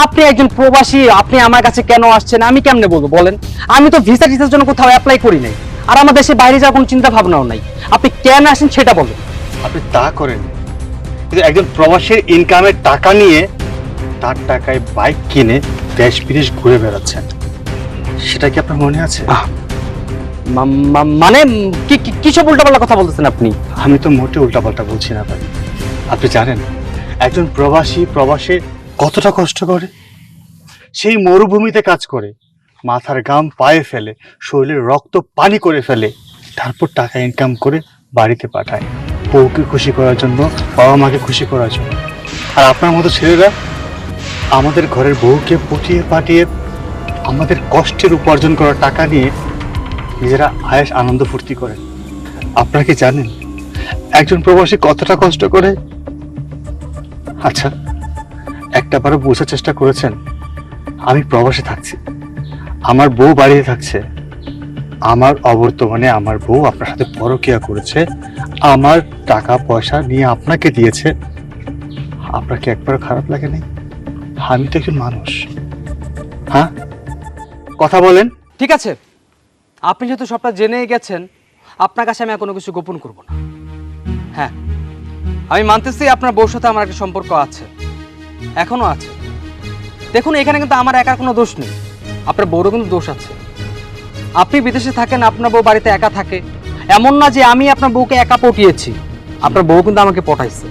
আপনি একজন প্রবাসী, আপনি আমার কাছে কেন আসছেন আমি কেমনে বলবো বলেন? আমি তো ভিসা টিসার জন্য কোথাও অ্যাপ্লাই করি নাই, আর আমার দেশে বাইরে যাওয়ার কোনো চিন্তা ভাবনাও নাই। আপনি কেন আসেন সেটা বলুন। আপনি তা করেন, কিন্তু একজন প্রবাসীর ইনকামের টাকা নিয়ে তার টাকায় বাইক কিনে দেশ বিদেশ ঘুরে বেড়াচ্ছেন, সেটা কি আপনার মনে আছে? মানে কিসব উল্টাপাল্টা কথা বলতেছেন আপনি? আমি তো মোটে উল্টাপাল্টা বলছি না ভাই। আপনি জানেন একজন প্রবাসী প্রবাসে কতটা কষ্ট করে? সেই মরুভূমিতে কাজ করে, মাথার ঘাম পায়ে ফেলে, শরীরের রক্ত পানি করে ফেলে, তারপর টাকা ইনকাম করে বাড়িতে পাঠায়, বউকে খুশি করার জন্য, বাবা মাকে খুশি করার জন্য। আর আপনার মতো ছেলেরা আমাদের ঘরের বউকে পটিয়ে পাঠিয়ে আমাদের কষ্টের উপার্জন করা টাকা নিয়ে নিজেরা আয়েশ আনন্দ ফুর্তি করে। আপনারা কি জানেন একজন প্রবাসী কতটা কষ্ট করে? আচ্ছা, একটাবারও বোঝার চেষ্টা করেছেন আমি প্রবাসে থাকছি, আমার বউ বাড়িতে থাকছে, আমার অবর্তমানে আমার বউ আপনার সাথে পরকীয়া করেছে, আমার টাকা পয়সা নিয়ে আপনাকে দিয়েছে, আপনার কি একবার খারাপ লাগে নাই? আমি তো একজন মানুষ। হ্যাঁ, কথা বলেন। ঠিক আছে, আপনি যেহেতু সবটা জেনেই গেছেন, আপনার কাছে আমি আর কোনো কিছু গোপন করব না। হ্যাঁ, আমি মানতেছি আপনার বউর সাথে আমার একটা সম্পর্ক আছে, এখনো আছে। দেখুন, এখানে কিন্তু আমার একার কোনো দোষ নেই, আপনার বউরও কিন্তু দোষ আছে। আপনি বিদেশে থাকেন, আপনার বউ বাড়িতে একা থাকে, এমন না যে আমি আপনার বউকে একা পটিয়েছি। আপনার বউ কিন্তু আমাকে পটাইছে।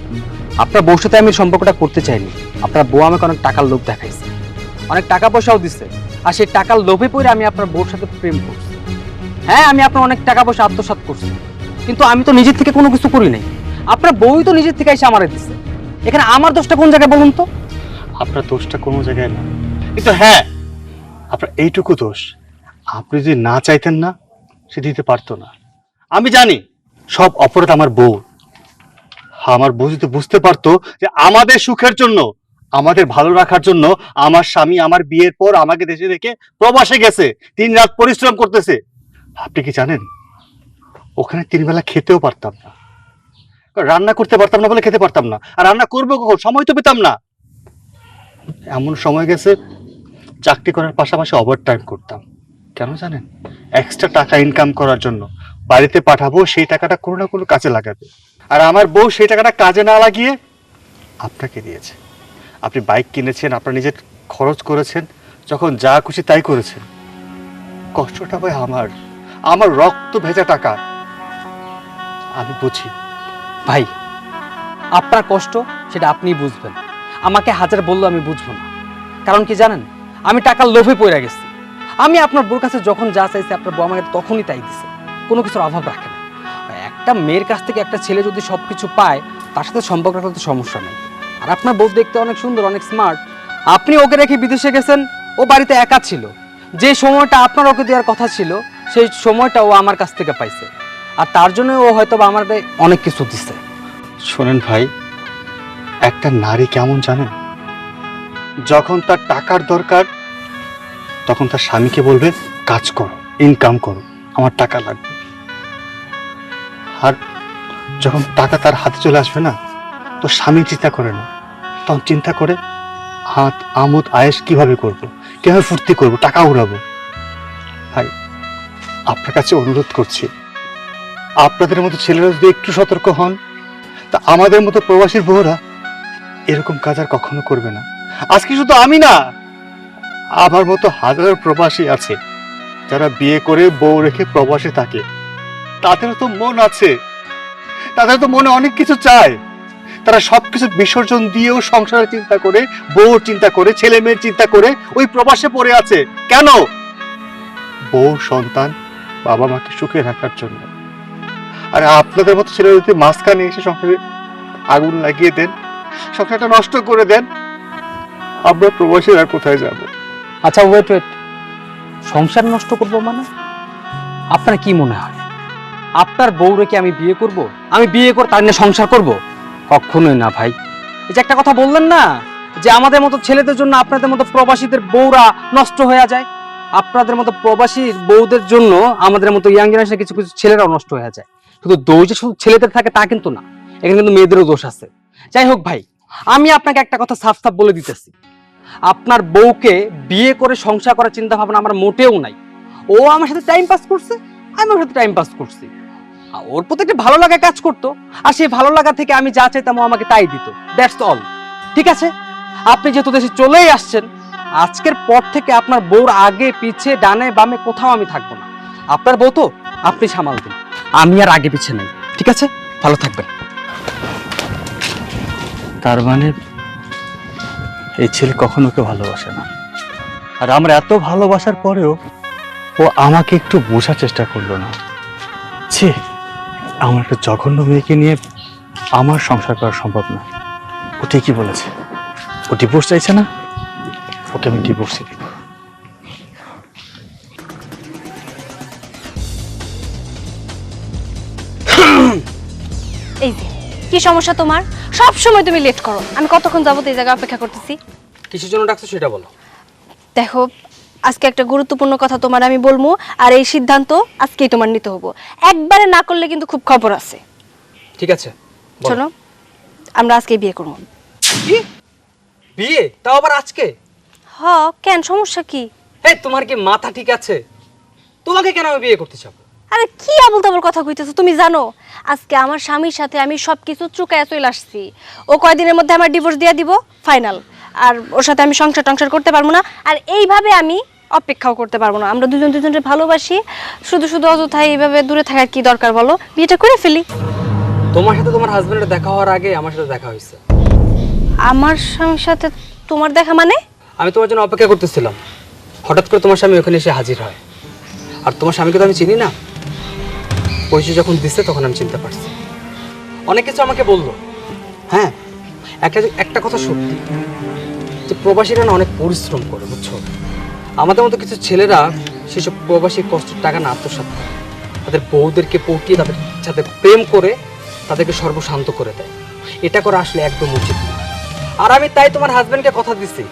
আপনার বউর সাথে আমি সম্পর্কটা করতে চাইনি। আপনার বউ আমাকে অনেক টাকার লোভ দেখাইছে, অনেক টাকা পয়সাও দিচ্ছে, আর সেই টাকার লোভে পড়ে আমি আপনার বউর সাথে প্রেম করছি। হ্যাঁ, আমি আপনার অনেক টাকা পয়সা আত্মসাৎ করছি, কিন্তু আমি তো নিজের থেকে কোনো কিছু করি নাই। আপনার বউই তো নিজের থেকে এসে আমারে দিচ্ছে। এখানে আমার দোষটা কোন জায়গায় বলুন তো? আপনার দোষটা কোনো জায়গায় না, কিন্তু হ্যাঁ আপনার এইটুকু দোষ, আপনি যদি না চাইতেন না সে দিতে পারতো না। আমি জানি সব অপরাধ আমার বউ। আমার বউ যদি বুঝতে পারতো যে আমাদের সুখের জন্য, আমাদের ভালো রাখার জন্য আমার স্বামী আমার বিয়ের পর আমাকে দেশে রেখে প্রবাসে গেছে, 3 রাত পরিশ্রম করতেছে, আপনি কি জানেন ওখানে 3 বেলা খেতেও পারতাম না, রান্না করতে পারতাম না বলে খেতে পারতাম না। আর রান্না করবো কখন, সময় তো পেতাম না। এমন সময় গেছে চাকরি করার পাশাপাশি ওভারটাইম করতাম। কেন জানেন? এক্সট্রা টাকা ইনকাম করার জন্য। বাড়িতে পাঠাবো, সেই টাকাটা কোনো না কোনো কাজে লাগাবে। আর আমার বউ সেই টাকাটা কাজে না লাগিয়ে আপনাকে দিয়েছে। আপনি বাইক কিনেছেন, আপনার নিজের খরচ করেছেন, যখন যা খুশি তাই করেছেন। কষ্টটা ভাই আমার রক্ত ভেজা টাকা। আমি বুঝি। ভাই, আপনার কষ্ট সেটা আপনিই বুঝবেন, আমাকে হাজার বললেও আমি বুঝবো না। কারণ কি জানেন, আমি টাকার লোভে পড়ে গেছি। আমি আপনার বউর কাছে যখন যা চাইছি আপনার বউ আমাকে তখনই তাই দিছে, কোনো কিছুর অভাব রাখে না। একটা মেয়ের কাছ থেকে একটা ছেলে যদি সবকিছু পায়, তার সাথে সম্পর্ক রাখলে তো সমস্যা নেই। আর আপনার বউ দেখতে অনেক সুন্দর, অনেক স্মার্ট। আপনি ওকে রেখে বিদেশে গেছেন, ও বাড়িতে একা ছিল। যে সময়টা আপনার ওকে দেওয়ার কথা ছিল, সেই সময়টা ও আমার কাছ থেকে পাইছে, আর তার জন্য ও হয়তো বা আমাদের অনেক কিছু দিছে। শোনেন ভাই, একটা নারী কেমন জানেন? যখন তার টাকার দরকার তখন তার স্বামীকে বলবে কাজ করো, ইনকাম করো, আমার টাকা লাগবে। আর যখন টাকা তার হাতে চলে আসবে না, তো স্বামী চিন্তা করে না, তখন চিন্তা করে হাত আমোদ আয়েশ কিভাবে করব, কিভাবে ফুর্তি করব, টাকা উড়াবো। ভাই, আপনার কাছে অনুরোধ করছি, আপনাদের মতো ছেলেরা যদি একটু সতর্ক হন, তা আমাদের মতো প্রবাসীর বউরা এরকম কাজ আর কখনো করবে না। আজকে শুধু আমি না, আমার মতো হাজার প্রবাসী আছে যারা বিয়ে করে বউ রেখে প্রবাসে থাকে। তাদেরও তো মন আছে, তাদের তো মনে অনেক কিছু চায়। তারা সবকিছু বিসর্জন দিয়েও সংসারের চিন্তা করে, বউর চিন্তা করে, ছেলে মেয়ের চিন্তা করে ওই প্রবাসে পড়ে আছে। কেন? বউ, সন্তান, বাবা মাকে সুখে রাখার জন্য। আর আপনাদের মতো ছেলে যদি মাঝখানে এসে সংসারে আগুন লাগিয়ে দেন, সংসারটা নষ্ট করে দেন, আমরা প্রবাসীরা কোথায় যাব? আচ্ছা ওয়েট, সংসার নষ্ট করবো মানে? আপনার কি মনে হয় আপনার বউরে কি আমি বিয়ে করব? আমি বিয়ে করে তার নিয়ে সংসার করব? কখনোই না ভাই। এই যে একটা কথা বললেন না, যে আমাদের মতো ছেলেদের জন্য আপনাদের মতো প্রবাসীদের বউরা নষ্ট হয়ে যায়, আপনাদের মতো প্রবাসী বউদের জন্য আমাদের মতো ইয়াং জেনারেশনের কিছু কিছু ছেলেরাও নষ্ট হয়ে যায়। শুধু দোষ যে শুধু ছেলেদের থাকে তা কিন্তু না, এখানে কিন্তু মেয়েদেরও দোষ আছে। যাই হোক ভাই, আমি আপনাকে একটা কথা সাফ সাফ বলে দিতেছি, আপনার বউকে বিয়ে করে সংসার করার চিন্তা ভাবনা আমার মোটেও নাই। ও আমার সাথে টাইম পাস করছে, আমি ওর সাথে টাইম পাস করছি। আর ওর প্রতি একটা ভালো লাগা কাজ করতো, আর সেই ভালো লাগা থেকে আমি যা চাইতাম ও আমাকে তাই দিত। That's all. ঠিক আছে, আপনি যেহেতু দেশে চলেই আসছেন, আজকের পর থেকে আপনার বউর আগে পিছে ডানে বামে কোথাও আমি থাকবো না। আপনার বউ তো আপনি সামাল দিন, আমি আর আগে পিছে নেই। ঠিক আছে, ভালো থাকবেন। তার মানে এই ছেলে কখনো ওকে ভালোবাসে না, আর আমরা এত ভালোবাসার পরেও ও আমাকে একটু বোঝার চেষ্টা করলো না। ছি, আমার একটা জঘন্য মেয়েকে নিয়ে আমার সংসার করা সম্ভব না। ও ঠিকই বলেছে, ও ডিভোর্স চাইছে না, ওকে আমি ডিভোর্সই দিব। এই যে কি সমস্যা তোমার? সব সময় তুমি লেট করো। আমি কতক্ষণ যাবত এই জায়গায় অপেক্ষা করতেছি। কিসের জন্য ডাকছো সেটা বলো। দেখো, আজকে একটা গুরুত্বপূর্ণ কথা তোমার আমি বলবো, আর এই সিদ্ধান্ত আজকেই তোমার নিতে হবো। একবারে না করলে কিন্তু খুব খবর আছে। ঠিক আছে, শোনো, আমরা আজকে বিয়ে করবো। কি বিয়ে? তাও আবার আজকে? হ, কেন, সমস্যা কি? এই তোমার কি মাথা ঠিক আছে? তোমাকে কেন আমি বিয়ে করতে চাবো? আরে কি আবল তাবল কথা কইতেছো? তুমি জানো আজকে আমার স্বামীর সাথে আমি সবকিছু চুকায় চলে আসছি। ও কয়দিনের মধ্যে আমার ডিভোর্স দিয়ে দিব, ফাইনাল। আর ওর সাথে আমি সংসার টংসার করতে পারবো না, আর এইভাবে আমি অপেক্ষাও করতে পারবো না। আমরা দুজন দুজনকে ভালোবাসি, শুধু শুধু অযথায় এইভাবে দূরে থাকার কি দরকার বলো? বিয়েটা করে ফেলি। তোমার সাথে তোমার হাজবেন্ডের দেখা হওয়ার আগে আমার সাথে দেখা হয়েছে। আমার স্বামীর সাথে তোমার দেখা মানে? আমি তোমার জন্য অপেক্ষা করতেছিলাম, হঠাৎ করে তোমার স্বামী ওখানে এসে হাজির হয়। আর তোমার স্বামীকে তো আমি চিনি না, পরিচয় যখন দিচ্ছে তখন আমি চিনতে পারছি। অনেক কিছু আমাকে বললো। হ্যাঁ, একটা কথা সত্যি, যে প্রবাসীরা না অনেক পরিশ্রম করে, বুঝছো? আমাদের মতো কিছু ছেলেরা সেসব প্রবাসী কষ্টের টাকা না আত্মসাৎ করে, তাদের বউদেরকে পটিয়ে তাদের সাথে প্রেম করে তাদেরকে সর্বশান্ত করে দেয়। এটা করা আসলে একদম উচিত না। আর আমি তাই তোমার হাজবেন্ডকে কথা দিচ্ছি,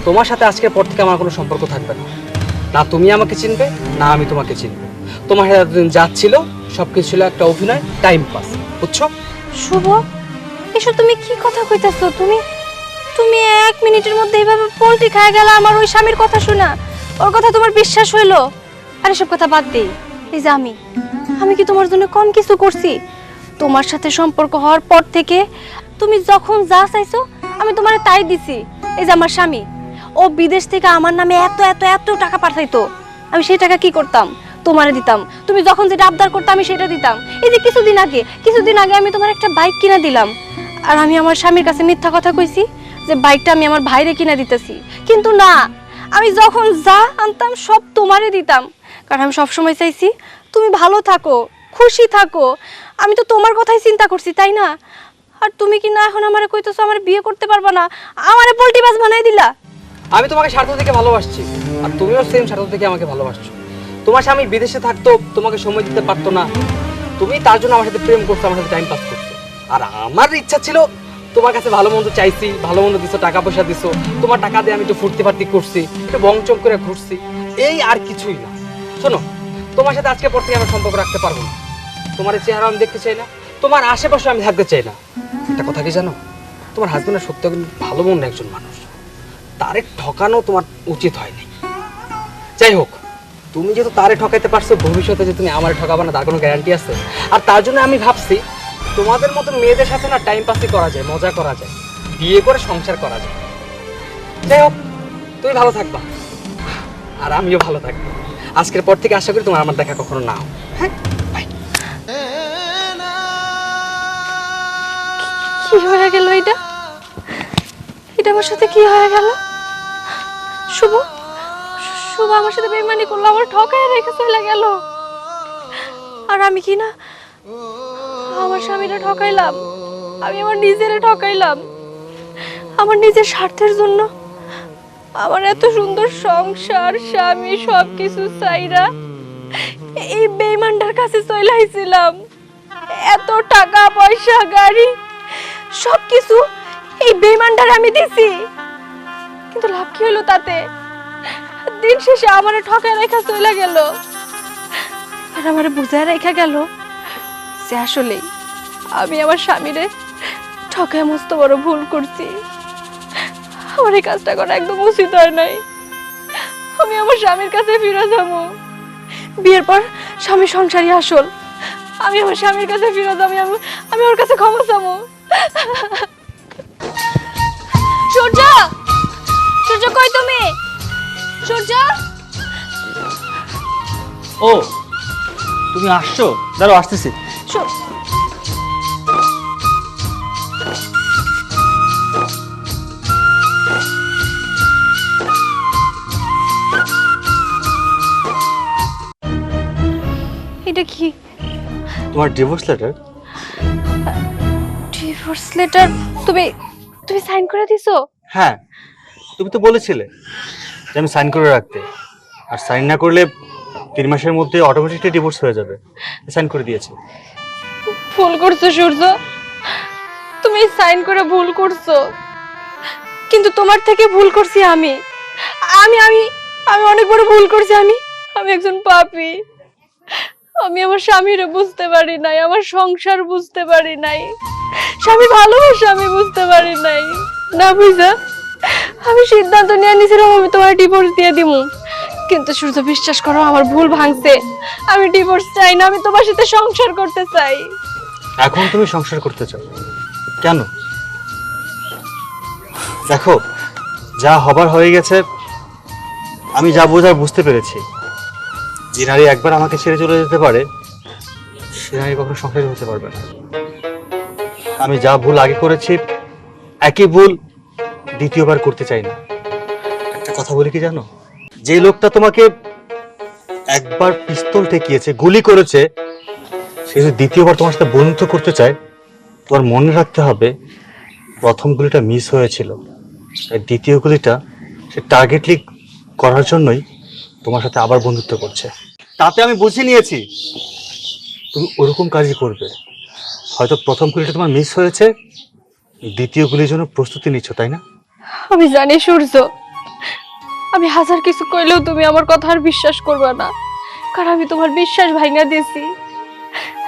তোমার সাথে আজকের পর থেকে আমার কোনো সম্পর্ক থাকবে না। না তুমি আমাকে চিনবে, না আমি তোমাকে চিনবে। তোমার সাথে এতদিন যাচ্ছিল সবকিছু ছিল একটা অভিনয়, টাইম পাস, বুঝছো? শুভ, এসব তুমি কি কথা কইতাছো? তুমি তুমি 1 মিনিটের মধ্যে এইভাবে পল্টি খায় গেল আমার ওই স্বামীর কথা শোনা। ওর কথা তোমার বিশ্বাস হইলো? আর এসব কথা বাদ দেই। এই যে আমি কি তোমার জন্য কম কিছু করছি? তোমার সাথে সম্পর্ক হওয়ার পর থেকে তুমি যখন যা চাইছো আমি তোমারে তাই দিছি। এই যে আমার স্বামী, ও বিদেশ থেকে আমার নামে এত এত এত টাকা পাঠাইতো, আমি সেই টাকা কি করতাম? তোমারে দিতাম, তুমি যখন যেটা আবদার করতে আমি সেটা দিতাম। এই যে কিছুদিন আগে আমি তোমার একটা বাইক কিনা দিলাম, আর আমি আমার স্বামীর কাছে মিথ্যা কথা কইছি যে বাইকটা আমি আমার ভাইরে কিনা দিতেছি। কিন্তু না, আমি যখন যা আনতাম সব তোমারে দিতাম, কারণ আমি সবসময় চাইছি তুমি ভালো থাকো, খুশি থাকো। আমি তো তোমার কথাই চিন্তা করছি, তাই না? আর তুমি কি না এখন আমারে কইতেছো আমার বিয়ে করতে পারবা না, আমারে পোল্টি মাছ বানাই দিলা। আমি তোমাকে স্বার্থ থেকে ভালোবাসছি, আর তুমিও সেম স্বার্থ থেকে আমাকে ভালোবাসছো। তোমার স্বামী বিদেশে থাকতো, তোমাকে সময় দিতে পারতো না, তুমি তার জন্য আমার সাথে প্রেম করছো, আমার সাথে টাইম পাস করছো। আর আমার ইচ্ছা ছিল তোমার কাছে ভালো মন্দ চাইছি, ভালো মন্দ দিছো, টাকা পয়সা দিছো, তোমার টাকা দিয়ে আমি একটু ফুর্তি ফার্তি করছি, একটু বংচক করে ঘুরছি, এই আর কিছুই না। শোনো, তোমার সাথে আজকে পর থেকে আমি সম্পর্ক রাখতে পারবো না। তোমার চেহারা আমি দেখতে চাই না, তোমার আশেপাশে আমি থাকতে চাই না। একটা কথা কি জানো, তোমার হাজবেন্ডের সত্যি ভালো মন একজন মানুষ, তারে ঠকানো তোমার উচিত হয়নি। যাই হোক, তুমি যেহেতু তারে ঠকাইতে পারছো, ভবিষ্যতে যে তুমি আমারে ঠকাবে না তার কোনো গ্যারান্টি আছে? আর তার জন্য আমি ভাবছি তোমাদের মতো মেয়েদের সাথে না টাইম পাসই করা যায়, মজা করা যায়, বিয়ে করে সংসার করা যায়। যাই হোক, তুমি ভালো থাকবা আর আমিও ভালো থাকবো। আজকের পর থেকে আশা করি তোমার আমার দেখা কখনো না হোক। হ্যাঁ, বাই। কি হয়ে গেল এটা? এটা আমার সাথে কি হয়ে গেল? শুভ শুভ আমার সাথে বেইমানি করলো, আমার ঠকায় রেখে চলে গেল। আর আমি কি না আমার স্বামীরা ঠকাইলাম, আমি আমার নিজেরে ঠকাইলাম। আমার নিজের স্বার্থের জন্য আমার এত সুন্দর সংসার, স্বামী, সবকিছু চাইরা এই বেইমানটার কাছে চলে আইছিলাম। এত টাকা পয়সা, গাড়ি, সবকিছু এই বেইমানটার আমি দিছি, কিন্তু লাভ কি হলো তাতে? দিন শেষে আমারে ঠকায় রেখা চলে গেল। আর আমারে বুঝায় রেখা গেল যে আসলে আমি আমার স্বামীরে ঠকায় মস্ত বড় ভুল করছি। আমার এই কাজটা করা একদম উচিত হয় নাই। আমি আমার স্বামীর কাছে ফিরে যাবো। বিয়ের পর স্বামী সংসারই আসল। আমি আমার স্বামীর কাছে ফিরে যাবো, আমি ওর কাছে ক্ষমা চাবো। সূর্য, সূর্য কই তুমি? সূর্য, ও তুমি আসছো? দাঁড়াও, আসতেছি। এটা কি? তোমার ডিভোর্স লেটার। Divorce letter? তুমি তুমি সাইন করে দিছো? হ্যাঁ, তুমি তো বলেছিলে যে আমি সাইন করে রাখতে, আর সাইন না করলে 3 মাসের মধ্যে অটোমেটিকলি ডিভোর্স হয়ে যাবে। সাইন করে দিয়েছি। ভুল করছো সূর্য, তুমি সাইন করে ভুল করছো, কিন্তু তোমার থেকে ভুল করছি আমি। আমি আমি আমি অনেক বড় ভুল করছি। আমি একজন পাপী। আমি আমার স্বামীরে বুঝতে পারি নাই, আমার সংসার বুঝতে পারি নাই, স্বামী ভালোবাসা আমি বুঝতে পারি নাই। না বুঝা আমি সিদ্ধান্ত নিয়ে নিয়েছিলাম আমি তোমার ডিভোর্স দিয়ে দিমু, কিন্তু সূর্য বিশ্বাস করো আমার ভুল ভাঙছে। আমি ডিভোর্স চাই না, আমি তোমার সাথে সংসার করতে চাই। এখন তুমি সংসার করতে চাও কেন? দেখো, যা হবার হয়ে গেছে। আমি যা বোঝার বুঝতে পেরেছি। যে নারী একবার আমাকে ছেড়ে চলে যেতে পারে, সে নারী কখনো সংসারী হতে পারবে না। আমি যা ভুল আগে করেছি, একই ভুল দ্বিতীয়বার করতে চাই না। একটা কথা বলি কি জানো, যে লোকটা তোমাকে একবার পিস্তল ঠেকিয়েছে, গুলি করেছে, সে যদি দ্বিতীয়বার তোমার সাথে বন্ধুত্ব করতে চায়, তোমার মনে রাখতে হবে প্রথম গুলিটা মিস হয়েছিল, আর দ্বিতীয় গুলিটা সে টার্গেটলি করার জন্যই তোমার সাথে আবার বন্ধুত্ব করছে। তাতে আমি বুঝে নিয়েছি তুমি ওরকম কাজই করবে। হয়তো প্রথম গুলিটা তোমার মিস হয়েছে, দ্বিতীয় গুলির জন্য প্রস্তুতি নিচ্ছ, তাই না? আমি জানি সূর্য, আমি হাজার কিছু কইলেও তুমি আমার কথা আর বিশ্বাস করবে না, কারণ আমি তোমার বিশ্বাস ভাঙা দিয়েছি।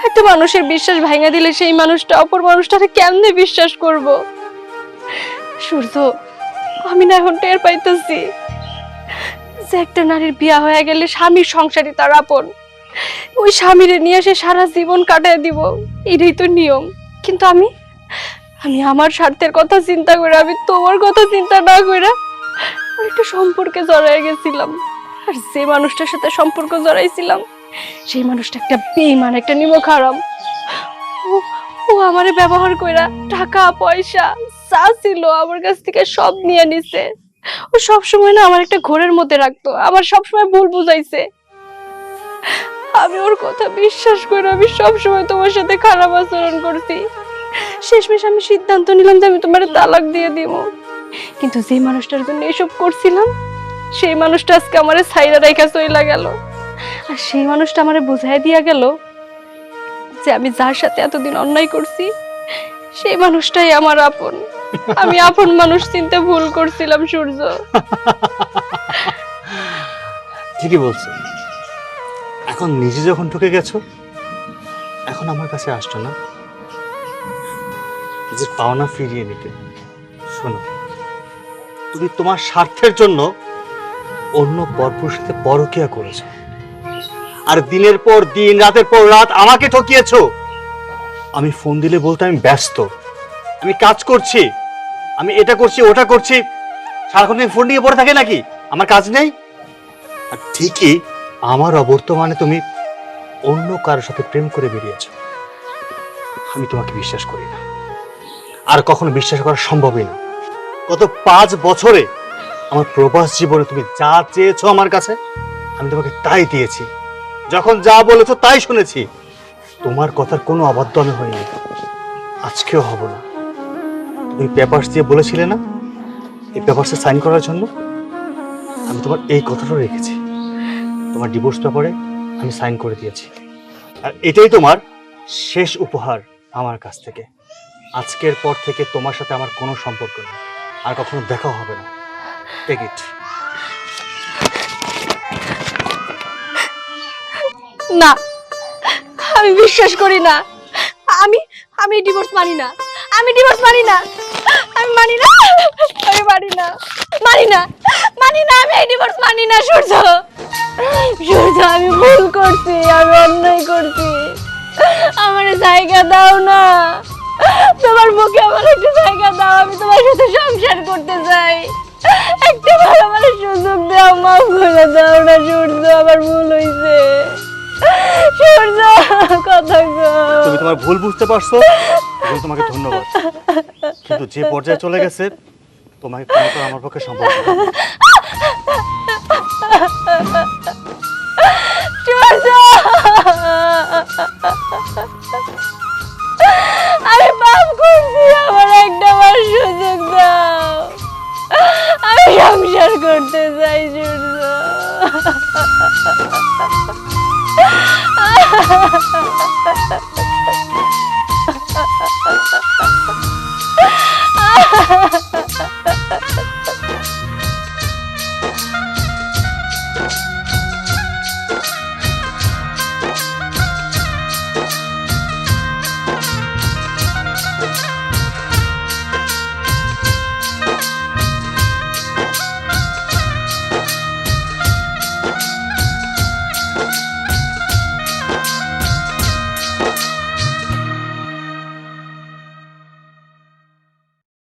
একটা মানুষের বিশ্বাস ভাঙা দিলে সেই মানুষটা অপর মানুষটাকে কেমনে বিশ্বাস করব? সূর্য, আমি না এখন টের পাইতেছি যে একটা নারীর বিয়া হয়ে গেলে স্বামীর সংসারই তার আপন। ওই স্বামীরে নিয়ে সে সারা জীবন কাটায় দিব, এটাই তো নিয়ম। কিন্তু আমি আমার স্বার্থের কথা চিন্তা করে, আমি তোমার কথা চিন্তা না করে একটা সম্পর্কে জড়ায় গেছিলাম। আর যে মানুষটার সাথে সম্পর্ক জড়াইছিলাম সেই মানুষটা একটা বেঈমান, একটা নিমক হারাম। ও আমারে ব্যবহার কইরা টাকা পয়সা যা ছিল আমার কাছ থেকে সব নিয়ে নিছে। ও সব সময় না আমার একটা ঘোরের মধ্যে রাখতো, আমার সব সময় ভুল বুঝাইছে। আমি ওর কথা বিশ্বাস করে আমি সব সময় তোমার সাথে খারাপ আচরণ করছি। শেষমেশ আমি সিদ্ধান্ত নিলাম যে আমি তোমার তালাক দিয়ে দিব। কিন্তু যে মানুষটার জন্য এসব করছিলাম সেই মানুষটা আজকে আমারে ছাইরা রাইখা চইলা গেল। আর সেই মানুষটা আমারে বুঝাই দিয়া গেল যে আমি যার সাথে এতদিন অন্যায় করছি সেই মানুষটাই আমার আপন। আমি আপন মানুষ চিনতে ভুল করছিলাম সূর্য। ঠিকই বলছো। এখন নিজে যখন ঢুকে গেছো, এখন আমার কাছে আসছো না নিজের পাওনা ফিরিয়ে নিতে। শোনো, তুমি তোমার স্বার্থের জন্য অন্য পরপুরুষের সাথে পরকীয়া করেছো, আর দিনের পর দিন রাতের পর রাত আমাকে ঠকিয়েছো। আমি ফোন দিলে বলতে আমি ব্যস্ত, আমি কাজ করছি, আমি এটা করছি ওটা করছি। সারাক্ষণ তুমি ফোন নিয়ে পড়ে থাকে নাকি? আমার কাজ নেই? আর ঠিকই আমার অবর্তমানে তুমি অন্য কারোর সাথে প্রেম করে বেরিয়েছো। আমি তোমাকে বিশ্বাস করি না, আর কখনো বিশ্বাস করা সম্ভবই না। গত 5 বছরে আমার প্রবাস জীবনে তুমি যা চেয়েছো আমার কাছে আমি তোমাকে তাই দিয়েছি, যখন যা বলেছো তাই শুনেছি। তোমার কথার কোনো অবাধ্য আমি হইনি, আজকেও হব না। তুমি পেপারস দিয়ে বলেছিলে না এই পেপারসে সাইন করার জন্য, আমি তোমার এই কথাটা রেখেছি। তোমার ডিভোর্স পেপারে আমি সাইন করে দিয়েছি, আর এটাই তোমার শেষ উপহার আমার কাছ থেকে। আজকের পর থেকে তোমার সাথে আমার কোনো সম্পর্ক নেই, আর কখনো দেখা হবে না। Take it. না, আমি বিশ্বাস করি না। আমি ডিভোর্স মানি না। আমি ডিভোর্স মানি না। আমি মানি না। আমি মানি না। মানি না। মানি না। আমি এই ডিভোর্স মানি না সূর্য। সূর্য, আমি ভুল করছি, আমি অন্যায় করছি। আমার জায়গা দাও না। তোমার মুখে আমার একটা জায়গা দাও। আমি তোমার সাথে সংসার করতে চাই। একটা বার আমার সুযোগ দাও, মাফ করে দাও না সূর্য, আমার ভুল হয়েছে। সূর্য, কথা গো। তুমি তোমার ভুল বুঝতে পারছো, এবং তোমাকে ধন্যবাদ। কিন্তু যে পর্যায়ে চলে গেছে তোমাকে কোনো করা আমার পক্ষে সম্ভব না। সূর্য, আমি পাপ করছি, আমার একটা বার সুযোগ দাও। আমি সংসার করতে চাই সূর্য।